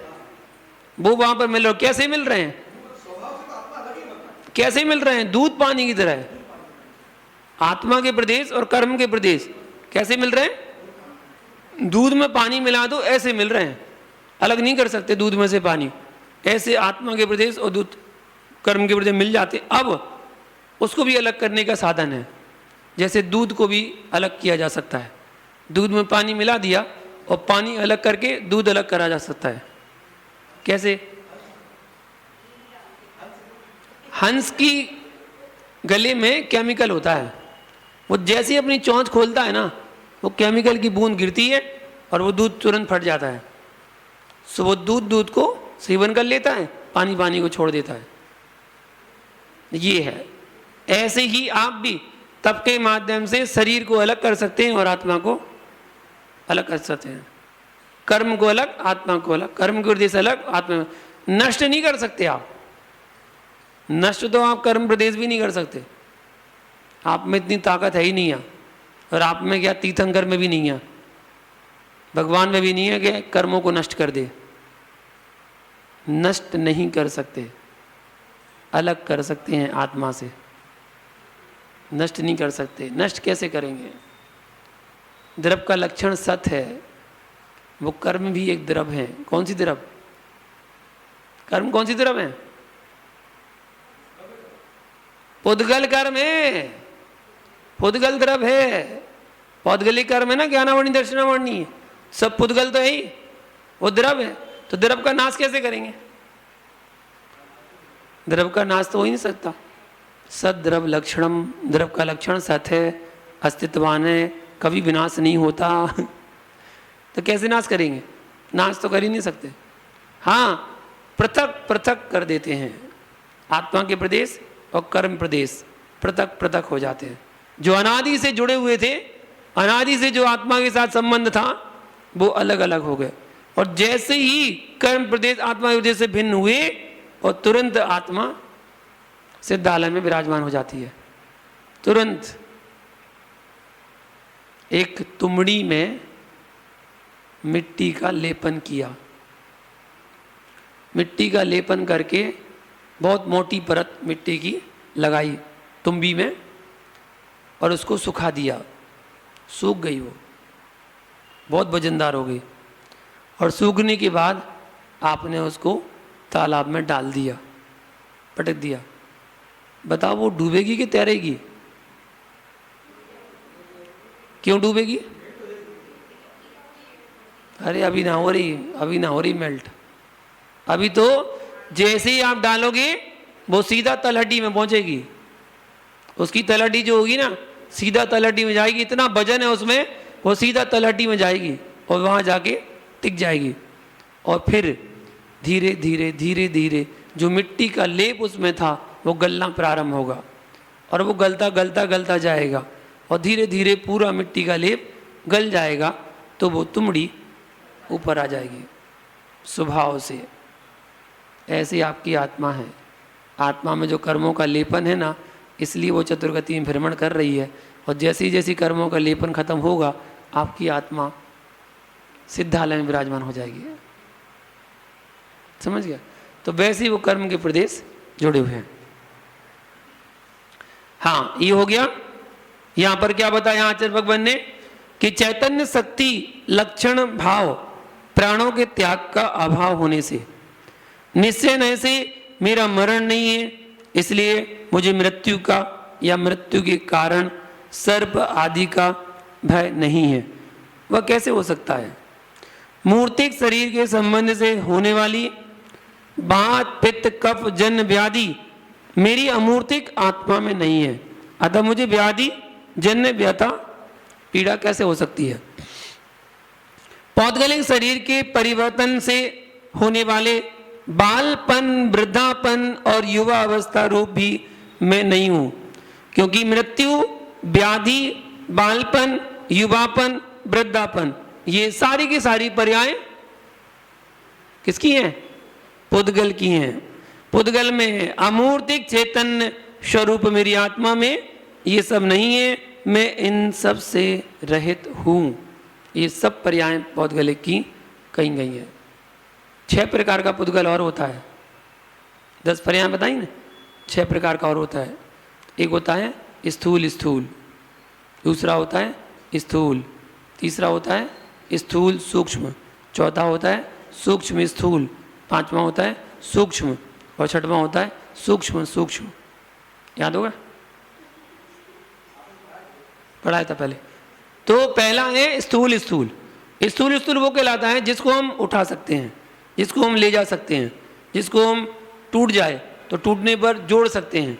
वो वहां पर मिल रहे हैं। कैसे मिल रहे हैं? कैसे मिल रहे हैं? दूध पानी की तरह। आत्मा के प्रदेश और कर्म के प्रदेश कैसे मिल रहे हैं? दूध में पानी मिला दो ऐसे मिल रहे हैं, अलग नहीं कर सकते दूध में से पानी। ऐसे आत्मा के प्रदेश और दूध कर्म के प्रदेश मिल जाते। अब उसको भी अलग करने का साधन है, जैसे दूध को भी अलग किया जा सकता है। दूध में पानी मिला दिया और पानी अलग करके दूध अलग करा जा सकता है। कैसे? हंस की गले में केमिकल होता है, वो जैसे ही अपनी चोंच खोलता है ना, वो केमिकल की बूंद गिरती है और वो दूध तुरंत फट जाता है। सो वो दूध को सेवन कर लेता है, पानी को छोड़ देता है। ये है। ऐसे ही आप भी तप के माध्यम से शरीर को अलग कर सकते हैं और आत्मा को अलग कर सकते हैं। कर्म को अलग, आत्मा को अलग। कर्म के प्रदेश अलग, आत्मा नष्ट नहीं कर सकते आप। नष्ट तो आप कर्म प्रदेश भी नहीं कर सकते, आप में इतनी ताकत है ही नहीं है। और आप में क्या, तीर्थंकर में भी नहीं है, भगवान में भी नहीं है कि कर्मों को नष्ट कर दे। नष्ट नहीं कर सकते, अलग कर सकते हैं आत्मा से, नष्ट नहीं कर सकते। नष्ट कैसे करेंगे? द्रव का लक्षण सत है, वो कर्म भी एक द्रव है। कौन सी द्रव? कर्म कौन सी द्रव है? पुद्गल कर्म है, पुद्गल द्रव है। पौद्गलिक कर्म है ना, ज्ञानावरणी दर्शनावरणी, सब पुद्गल तो है ही, वो द्रव है। तो द्रव का नाश कैसे करेंगे? द्रव का नाश तो हो ही नहीं सकता। सत द्रव लक्षणम, द्रव का लक्षण सत है, अस्तित्वान है, कभी विनाश नहीं होता। तो कैसे नाश करेंगे? नाश तो कर ही नहीं सकते। हाँ, पृथक पृथक कर देते हैं। आत्मा के प्रदेश और कर्म प्रदेश पृथक पृथक हो जाते हैं। जो अनादि से जुड़े हुए थे, अनादि से जो आत्मा के साथ संबंध था, वो अलग अलग हो गए। और जैसे ही कर्म प्रदेश आत्मा के प्रदेश से भिन्न हुए, और तुरंत आत्मा सिद्धालय में विराजमान हो जाती है। तुरंत। एक तुमड़ी में मिट्टी का लेपन किया, मिट्टी का लेपन करके बहुत मोटी परत मिट्टी की लगाई तुम्बी में और उसको सुखा दिया। सूख गई, वो बहुत वजनदार हो गई। और सूखने के बाद आपने उसको तालाब में डाल दिया, पटक दिया। बताओ वो डूबेगी कि तैरेगी? क्यों डूबेगी? अरे अभी ना हो रही मेल्ट। अभी तो जैसे ही आप डालोगे वो सीधा तलहटी में पहुंचेगी। उसकी तलहटी जो होगी ना, सीधा तलहटी में जाएगी। इतना वजन है उसमें, वो सीधा तलहटी में जाएगी और वहां जाके टिक जाएगी। और फिर धीरे धीरे धीरे धीरे जो मिट्टी का लेप उसमें था वो गलना प्रारंभ होगा, और वो गलता गलता गलता जाएगा, और धीरे धीरे पूरा मिट्टी का लेप गल जाएगा, तो वो तुमड़ी ऊपर आ जाएगी स्वभाव से। ऐसी आपकी आत्मा है। आत्मा में जो कर्मों का लेपन है ना, इसलिए वो चतुर्गति में भ्रमण कर रही है। और जैसी जैसी कर्मों का लेपन खत्म होगा, आपकी आत्मा सिद्धालय में विराजमान हो जाएगी। समझ गया? तो वैसे ही वो कर्म के प्रदेश जुड़े हुए हैं। हाँ, ये हो गया। यहां पर क्या बताया आचार्य भगवान ने कि चैतन्य शक्ति लक्षण भाव प्राणों के त्याग का अभाव होने से निश्चय न से मेरा मरण नहीं है, इसलिए मुझे मृत्यु का या मृत्यु के कारण सर्प आदि का भय नहीं है। वह कैसे हो सकता है? मूर्तिक शरीर के संबंध से होने वाली बात पित्त कफ जन्म व्याधि मेरी अमूर्तिक आत्मा में नहीं है, अतः मुझे व्याधि जन्य व्यथा पीड़ा कैसे हो सकती है? पौद्गलिक शरीर के परिवर्तन से होने वाले बालपन, वृद्धापन और युवा अवस्था रूप भी मैं नहीं हूं, क्योंकि मृत्यु, व्याधि, बालपन, युवापन, वृद्धापन ये सारी की सारी पर्याय किसकी हैं? पुद्गल की हैं। पुद्गल में अमूर्तिक चैतन्य स्वरूप मेरी आत्मा में ये सब नहीं है, मैं इन सब से रहित हूं। ये सब पर्याय पौद्गलिक की कही गई है। 6 प्रकार का पुद्गल और होता है। 10 पर्याय बताई ना, 6 प्रकार का और होता है। एक होता है स्थूल स्थूल, दूसरा होता है स्थूल, तीसरा होता है स्थूल सूक्ष्म, चौथा होता है सूक्ष्म स्थूल, पांचवा होता है सूक्ष्म, और छठवां होता है सूक्ष्म सूक्ष्म। याद होगा? पढ़ाया था पहले। तो पहला है स्थूल स्थूल। स्थूल स्थूल वो कहलाता है जिसको हम उठा सकते हैं, जिसको हम ले जा सकते हैं, जिसको हम टूट जाए तो टूटने पर जोड़ सकते हैं,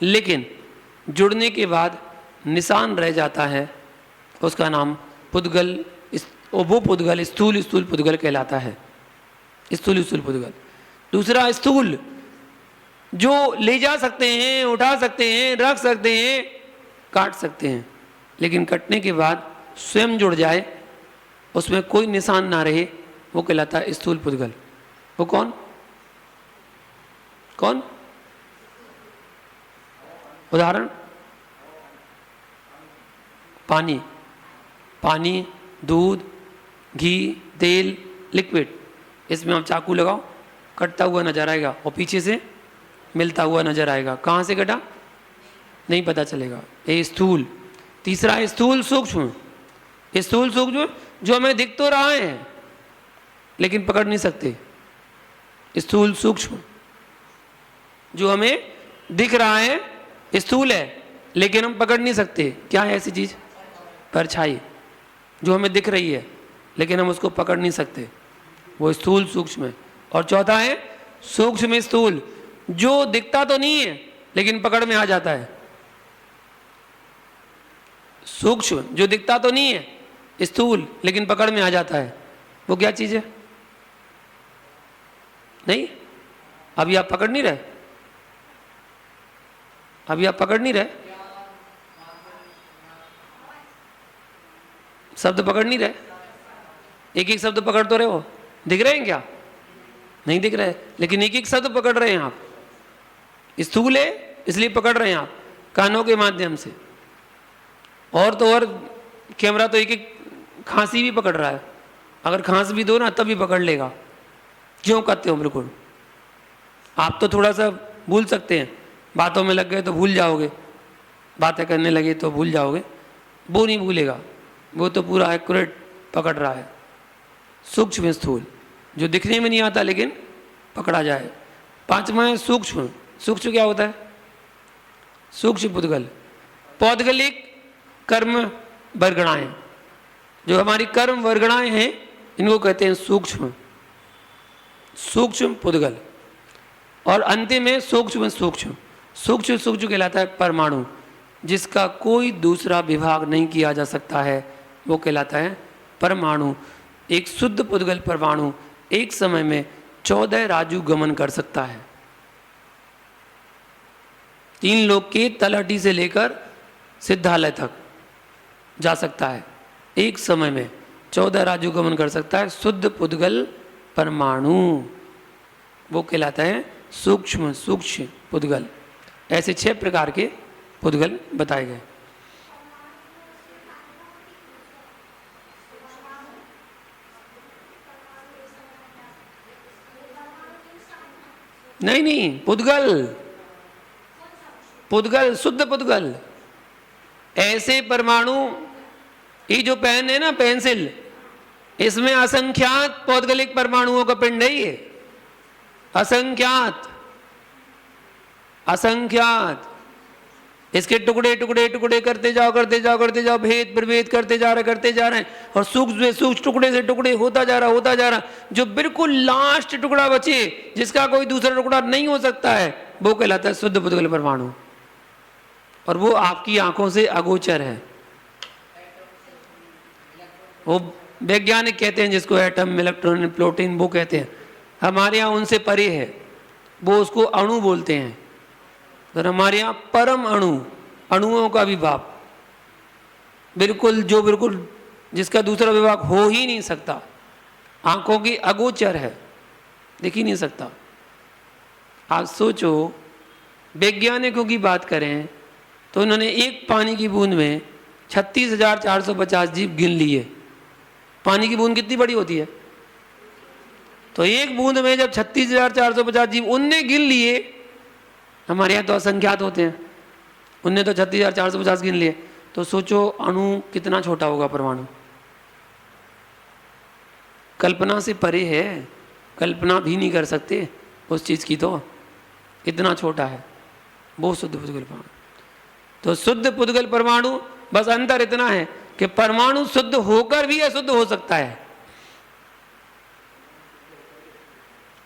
लेकिन जुड़ने के बाद निशान रह जाता है, उसका नाम पुद्गल, वो पुद्गल स्थूल स्थूल पुद्गल कहलाता है। स्थूल स्थूल पुद्गल। दूसरा स्थूल, जो ले जा सकते हैं, उठा सकते हैं, रख सकते हैं, काट सकते हैं, लेकिन कटने के बाद स्वयं जुड़ जाए, उसमें कोई निशान ना रहे, वो कहलाता है स्थूल पुद्गल। वो कौन कौन? उदाहरण, पानी, पानी, दूध, घी, तेल, लिक्विड, इसमें आप चाकू लगाओ, कटता हुआ नजर आएगा और पीछे से मिलता हुआ नजर आएगा। कहाँ से कटा नहीं पता चलेगा। ये स्थूल। तीसरा है स्थूल सूक्ष्म। स्थूल सूक्ष्म जो हमें दिख तो रहा है लेकिन पकड़ नहीं सकते। स्थूल सूक्ष्म जो हमें दिख रहा है, स्थूल है, लेकिन हम पकड़ नहीं सकते। क्या है ऐसी चीज? परछाई, जो हमें दिख रही है लेकिन हम उसको पकड़ नहीं सकते, वो स्थूल सूक्ष्म है। और चौथा है सूक्ष्म स्थूल, जो दिखता तो नहीं है लेकिन पकड़ में आ जाता है। सूक्ष्म जो दिखता तो नहीं है, स्थूल लेकिन पकड़ में आ जाता है, वो क्या चीज है? नहीं, अभी आप पकड़ नहीं रहे, अभी आप पकड़ नहीं रहे, शब्द पकड़ नहीं रहे। एक एक शब्द पकड़ तो रहे हो, दिख रहे हैं क्या? नहीं दिख रहे, लेकिन एक एक शब्द पकड़ रहे हैं आप। स्थूल है इसलिए पकड़ रहे हैं आप कानों के माध्यम से, और तो और कैमरा तो एक एक खांसी भी पकड़ रहा है। अगर खांस भी दो ना तब भी पकड़ लेगा। क्यों कहते हो? बिल्कुल। आप तो थोड़ा सा भूल सकते हैं, बातों में लग गए तो भूल जाओगे, बातें करने लगे तो भूल जाओगे, वो नहीं भूलेगा, वो तो पूरा एक्यूरेट पकड़ रहा है। सूक्ष्म स्थूल जो दिखने में नहीं आता लेकिन पकड़ा जाए। पांचवा है सूक्ष्म। सूक्ष्म क्या होता है? सूक्ष्म पुद्गल। पौद्गलिक कर्म वर्गणाएं, जो हमारी कर्म वर्गणाएं हैं इनको कहते हैं सूक्ष्म पुद्गल। और अंतिम में सूक्ष्म सूक्ष्म सूक्ष्म सूक्ष्म कहलाता है परमाणु, जिसका कोई दूसरा विभाग नहीं किया जा सकता है, वो कहलाता है परमाणु। एक शुद्ध पुद्गल परमाणु एक समय में 14 राजू गमन कर सकता है। 3 लोक के तलहटी से लेकर सिद्धालय तक जा सकता है, एक समय में 14 राजू गमन कर सकता है शुद्ध पुद्गल परमाणु, वो कहलाता है सूक्ष्म सूक्ष्म पुद्गल। ऐसे 6 प्रकार के पुद्गल बताए गए। नहीं, पुद्गल शुद्ध पुद्गल। ऐसे परमाणु, ये जो पेन है ना पेंसिल, इसमें असंख्यात पौद्गलिक परमाणुओं का पिंड है ये, असंख्यात। इसके टुकड़े टुकड़े टुकड़े करते जाओ भेद प्रभेद करते जा रहे हैं और सूक्ष्म सूक्ष्म टुकड़े से टुकड़े होता जा रहा। जो बिल्कुल लास्ट टुकड़ा बचे, जिसका कोई दूसरा टुकड़ा नहीं हो सकता है, वो कहलाता है शुद्ध पुद्गल परमाणु। और वो आपकी आंखों से अगोचर है। वो वैज्ञानिक कहते हैं जिसको एटम, इलेक्ट्रॉन, प्रोटीन वो कहते हैं, हमारे यहाँ उनसे परे है, वो उसको अणु बोलते हैं। तो हमारे यहाँ परम अणु, अणुओं का विभाग, बिल्कुल जिसका दूसरा विभाग हो ही नहीं सकता, आंखों की अगोचर है, दिख ही नहीं सकता। आप सोचो, वैज्ञानिकों की बात करें तो उन्होंने एक पानी की बूंद में 36,450 जीव गिन लिए। पानी की बूंद कितनी बड़ी होती है? तो एक बूंद में जब 36,450 जीव उनने गिन लिए, हमारे यहाँ तो असंख्यात होते हैं, उनने तो 36,450 गिन लिए, तो सोचो अणु कितना छोटा होगा परमाणु। कल्पना से परे है, कल्पना भी नहीं कर सकते उस चीज़ की, तो इतना छोटा है वो शुद्ध पुद्गल परमाणु। तो शुद्ध पुद्गल परमाणु, बस अंतर इतना है कि परमाणु शुद्ध होकर भी अशुद्ध हो सकता है,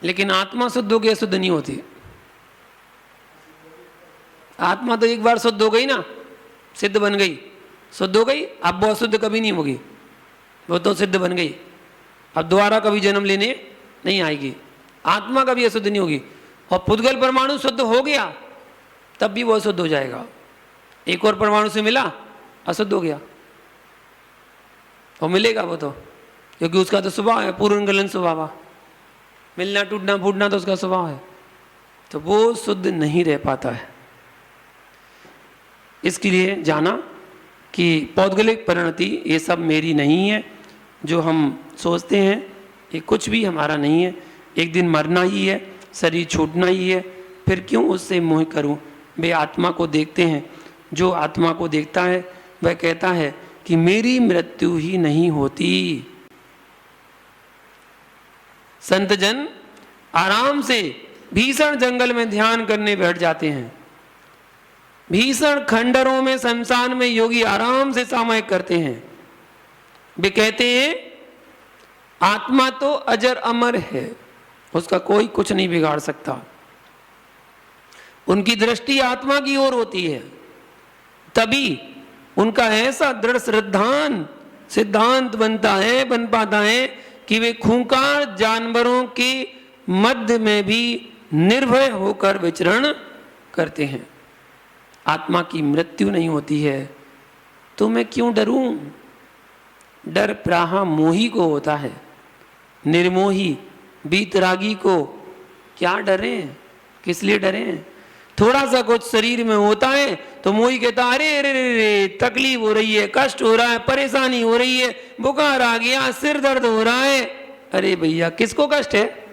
लेकिन आत्मा शुद्ध होकर अशुद्ध नहीं होती। आत्मा तो एक बार शुद्ध हो गई ना, सिद्ध बन गई, शुद्ध हो गई, अब वो अशुद्ध कभी नहीं होगी, वो तो सिद्ध बन गई, अब दोबारा कभी जन्म लेने नहीं आएगी, आत्मा कभी अशुद्ध नहीं होगी। और पुद्गल परमाणु शुद्ध हो गया तब भी वो अशुद्ध हो जाएगा। एक और परमाणु से मिला, अशुद्ध हो गया, और मिलेगा वो तो, क्योंकि उसका तो स्वभाव है, पूर्ण गलन स्वभाव, मिलना टूटना फूटना तो उसका स्वभाव है, तो वो शुद्ध नहीं रह पाता है। इसके लिए जाना कि पौद्गलिक परिणति ये सब मेरी नहीं है, जो हम सोचते हैं ये कुछ भी हमारा नहीं है। एक दिन मरना ही है, शरीर छूटना ही है, फिर क्यों उससे मोह करूं। वे आत्मा को देखते हैं, जो आत्मा को देखता है वह कहता है कि मेरी मृत्यु ही नहीं होती। संत जन आराम से भीषण जंगल में ध्यान करने बैठ जाते हैं, भीषण खंडरों में, शमशान में योगी आराम से सामयिक करते हैं। वे कहते हैं आत्मा तो अजर अमर है, उसका कोई कुछ नहीं बिगाड़ सकता। उनकी दृष्टि आत्मा की ओर होती है, तभी उनका ऐसा दृढ़ सिद्धांत बन पाता है कि वे खूंखार जानवरों के मध्य में भी निर्भय होकर विचरण करते हैं। आत्मा की मृत्यु नहीं होती है तो मैं क्यों डरूं। डर प्राहा मोही को होता है, निर्मोही बीतरागी को क्या डरें, किस लिए डरें। थोड़ा सा कुछ शरीर में होता है तो मोही कहता अरे अरे अरे तकलीफ हो रही है, कष्ट हो रहा है, परेशानी हो रही है, बुखार आ गया, सिर दर्द हो रहा है। अरे भैया किसको कष्ट है?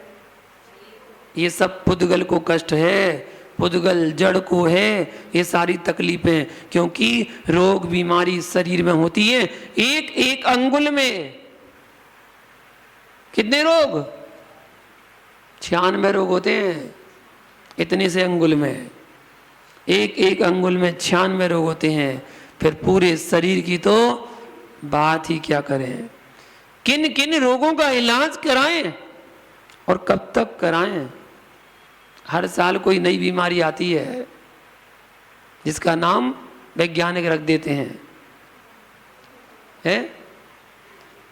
ये सब पुद्गल को कष्ट है, पुद्गल जड़ को है ये सारी तकलीफें, क्योंकि रोग बीमारी शरीर में होती है। एक एक अंगुल में कितने रोग? 96 रोग होते हैं इतने से अंगुल में। एक एक अंगुल में 96 रोग होते हैं, फिर पूरे शरीर की तो बात ही क्या करें। किन किन रोगों का इलाज कराएं और कब तक कराएं। हर साल कोई नई बीमारी आती है जिसका नाम वैज्ञानिक रख देते हैं, है?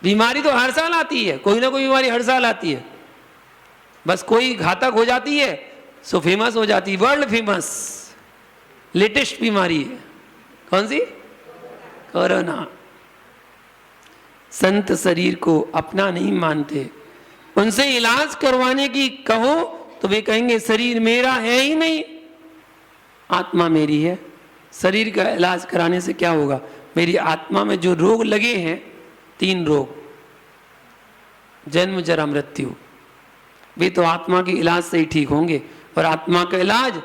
बीमारी तो हर साल आती है, कोई ना कोई बीमारी हर साल आती है, बस कोई घातक हो जाती है सो फेमस हो जाती है, वर्ल्ड फेमस लेटेस्ट बीमारी है। कौन सी? कोरोना। संत शरीर को अपना नहीं मानते, उनसे इलाज करवाने की कहो तो वे कहेंगे शरीर मेरा है ही नहीं, आत्मा मेरी है। शरीर का इलाज कराने से क्या होगा? मेरी आत्मा में जो रोग लगे हैं, 3 रोग, जन्म जरा मृत्यु, वे तो आत्मा के इलाज से ही ठीक होंगे। और आत्मा का इलाज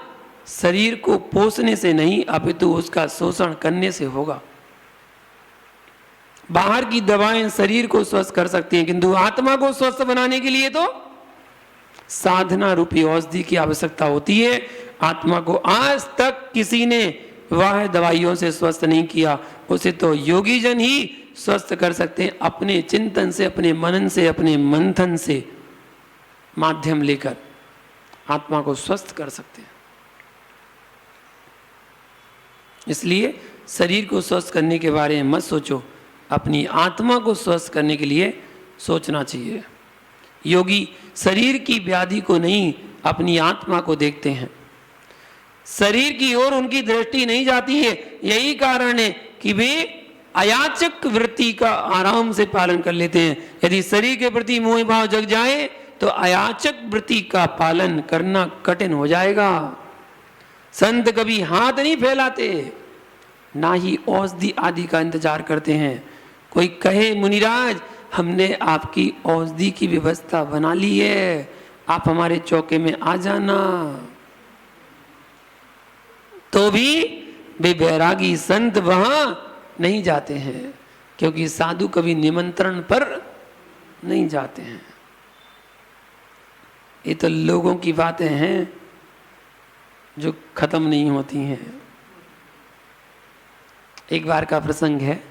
शरीर को पोषने से नहीं अपितु उसका शोषण करने से होगा। बाहर की दवाएं शरीर को स्वस्थ कर सकती हैं, किंतु आत्मा को स्वस्थ बनाने के लिए तो साधना रूपी औषधि की आवश्यकता होती है। आत्मा को आज तक किसी ने वह दवाइयों से स्वस्थ नहीं किया, उसे तो योगी जन ही स्वस्थ कर सकते हैं, अपने चिंतन से, अपने मनन से, अपने मंथन से माध्यम लेकर आत्मा को स्वस्थ कर सकते हैं। इसलिए शरीर को स्वस्थ करने के बारे में मत सोचो, अपनी आत्मा को स्वस्थ करने के लिए सोचना चाहिए। योगी शरीर की व्याधि को नहीं, अपनी आत्मा को देखते हैं। शरीर की ओर उनकी दृष्टि नहीं जाती है। यही कारण है कि वे अयाचक वृत्ति का आराम से पालन कर लेते हैं। यदि शरीर के प्रति मोह भाव जग जाए तो अयाचक वृत्ति का पालन करना कठिन हो जाएगा। संत कभी हाथ नहीं फैलाते, ना ही औषधि आदि का इंतजार करते हैं। कोई कहे मुनिराज हमने आपकी औषधि की व्यवस्था बना ली है, आप हमारे चौके में आ जाना, तो भी वे बैरागी संत वहां नहीं जाते हैं, क्योंकि साधु कभी निमंत्रण पर नहीं जाते हैं। ये तो लोगों की बातें हैं जो खत्म नहीं होती हैं। एक बार का प्रसंग है,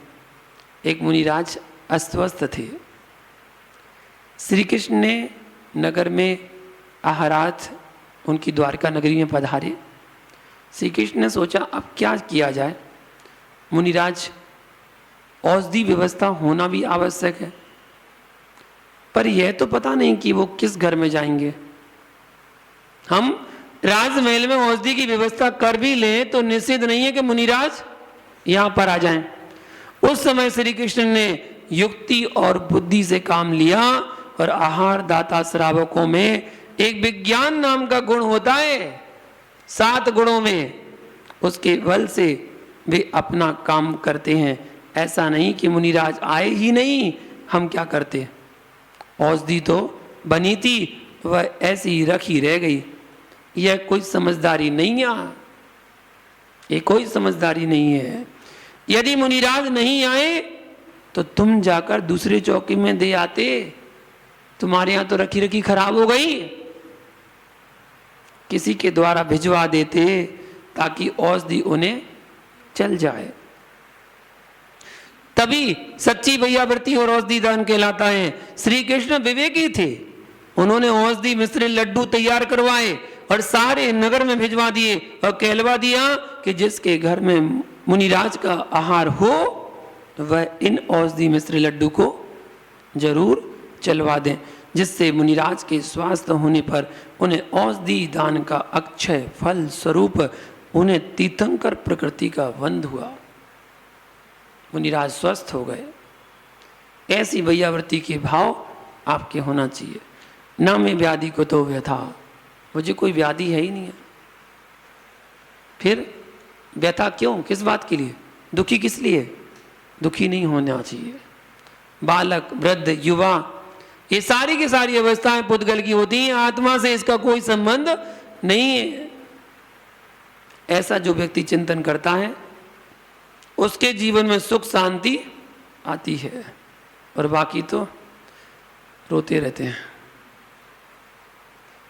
एक मुनिराज अस्वस्थ थे। श्री कृष्ण ने नगर में आहारात उनकी द्वारका नगरी में पधारे। श्री कृष्ण ने सोचा अब क्या किया जाए। मुनिराज औषधि व्यवस्था होना भी आवश्यक है, पर यह तो पता नहीं कि वो किस घर में जाएंगे। हम राजमहल में औषधि की व्यवस्था कर भी लें तो निश्चित नहीं है कि मुनिराज यहां पर आ जाएं। उस समय श्री कृष्ण ने युक्ति और बुद्धि से काम लिया और आहार दाता श्रावकों में एक विज्ञान नाम का गुण होता है, 7 गुणों में, उसके बल से वे अपना काम करते हैं। ऐसा नहीं कि मुनिराज आए ही नहीं, हम क्या करते, औषधि तो बनी थी वह ऐसी ही रखी रह गई। यह कोई समझदारी नहीं है, ये कोई समझदारी नहीं है। यदि मुनिराज नहीं आए तो तुम जाकर दूसरे चौकी में दे आते, तुम्हारे यहां तो रखी रखी खराब हो गई, किसी के द्वारा भिजवा देते ताकि औषधि उन्हें चल जाए। तभी सच्ची भैयावृत्ति और औषधि दान कहलाता है। श्री कृष्ण विवेकी थे, उन्होंने औषधि मिश्रित लड्डू तैयार करवाए और सारे नगर में भिजवा दिए और कहलवा दिया कि जिसके घर में मुनिराज का आहार हो वह इन औषधि मिश्रित लड्डू को जरूर चलवा दें, जिससे मुनिराज के स्वास्थ्य होने पर उन्हें औषधि दान का अक्षय फल स्वरूप उन्हें तीर्थंकर प्रकृति का वंद हुआ। मुनिराज स्वस्थ हो गए। ऐसी भैयावृत्ति के भाव आपके होना चाहिए। न मैं व्याधि को तो व्यथा, मुझे कोई व्याधि है ही नहीं है, फिर व्यथा क्यों, किस बात के लिए, दुखी किस लिए, दुखी नहीं होना चाहिए। बालक, वृद्ध, युवा, ये सारी की सारी अवस्थाएं पुद्गल की होती हैं, आत्मा से इसका कोई संबंध नहीं है। ऐसा जो व्यक्ति चिंतन करता है उसके जीवन में सुख शांति आती है, और बाकी तो रोते रहते हैं।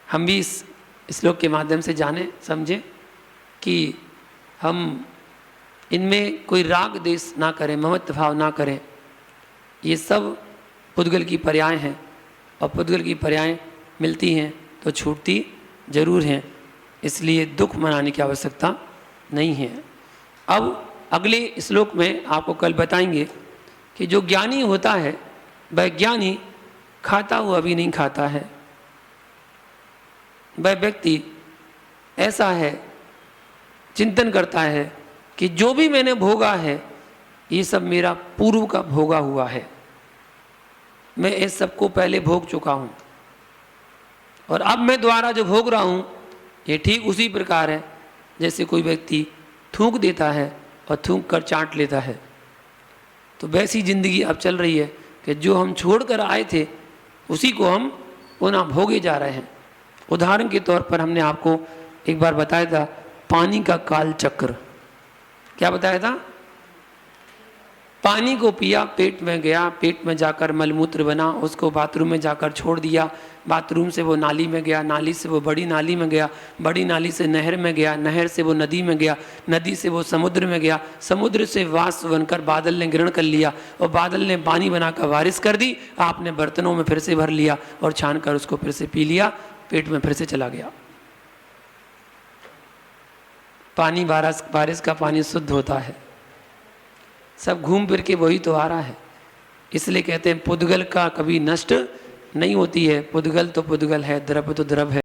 हम भी इस श्लोक के माध्यम से जाने समझे कि हम इनमें कोई राग देश ना करें, ममत्व भाव ना करें। ये सब पुद्गल की पर्याय हैं, और पुद्गल की पर्याय मिलती हैं तो छूटती जरूर हैं, इसलिए दुख मनाने की आवश्यकता नहीं है। अब अगले श्लोक में आपको कल बताएंगे कि जो ज्ञानी होता है वह ज्ञानी खाता हुआ भी नहीं खाता है। वह व्यक्ति ऐसा है, चिंतन करता है कि जो भी मैंने भोगा है ये सब मेरा पूर्व का भोगा हुआ है, मैं इस सब को पहले भोग चुका हूँ, और अब मैं दोबारा जो भोग रहा हूँ ये ठीक उसी प्रकार है जैसे कोई व्यक्ति थूक देता है और थूक कर चाट लेता है। तो वैसी जिंदगी अब चल रही है कि जो हम छोड़ कर आए थे उसी को हम पुनः भोगे जा रहे हैं। उदाहरण के तौर पर हमने आपको एक बार बताया था पानी का काल चक्र। क्या बताया था? पानी को पिया, पेट में गया, पेट में जाकर मलमूत्र बना, उसको बाथरूम में जाकर छोड़ दिया, बाथरूम से वो नाली में गया, नाली से वो बड़ी नाली में गया, बड़ी नाली से नहर में गया, नहर से वो नदी में गया, नदी से वो समुद्र में गया, समुद्र से वाष्प बनकर बादल ने ग्रहण कर लिया, और बादल ने पानी बनाकर बारिश कर दी, आपने बर्तनों में फिर से भर लिया और छान कर उसको फिर से पी लिया, पेट में फिर से चला गया। पानी बारिश का पानी शुद्ध होता है, सब घूम फिर के वही तो आ रहा है। इसलिए कहते हैं पुद्गल का कभी नष्ट नहीं होती है। पुद्गल तो पुद्गल है, द्रव्य तो द्रव्य है।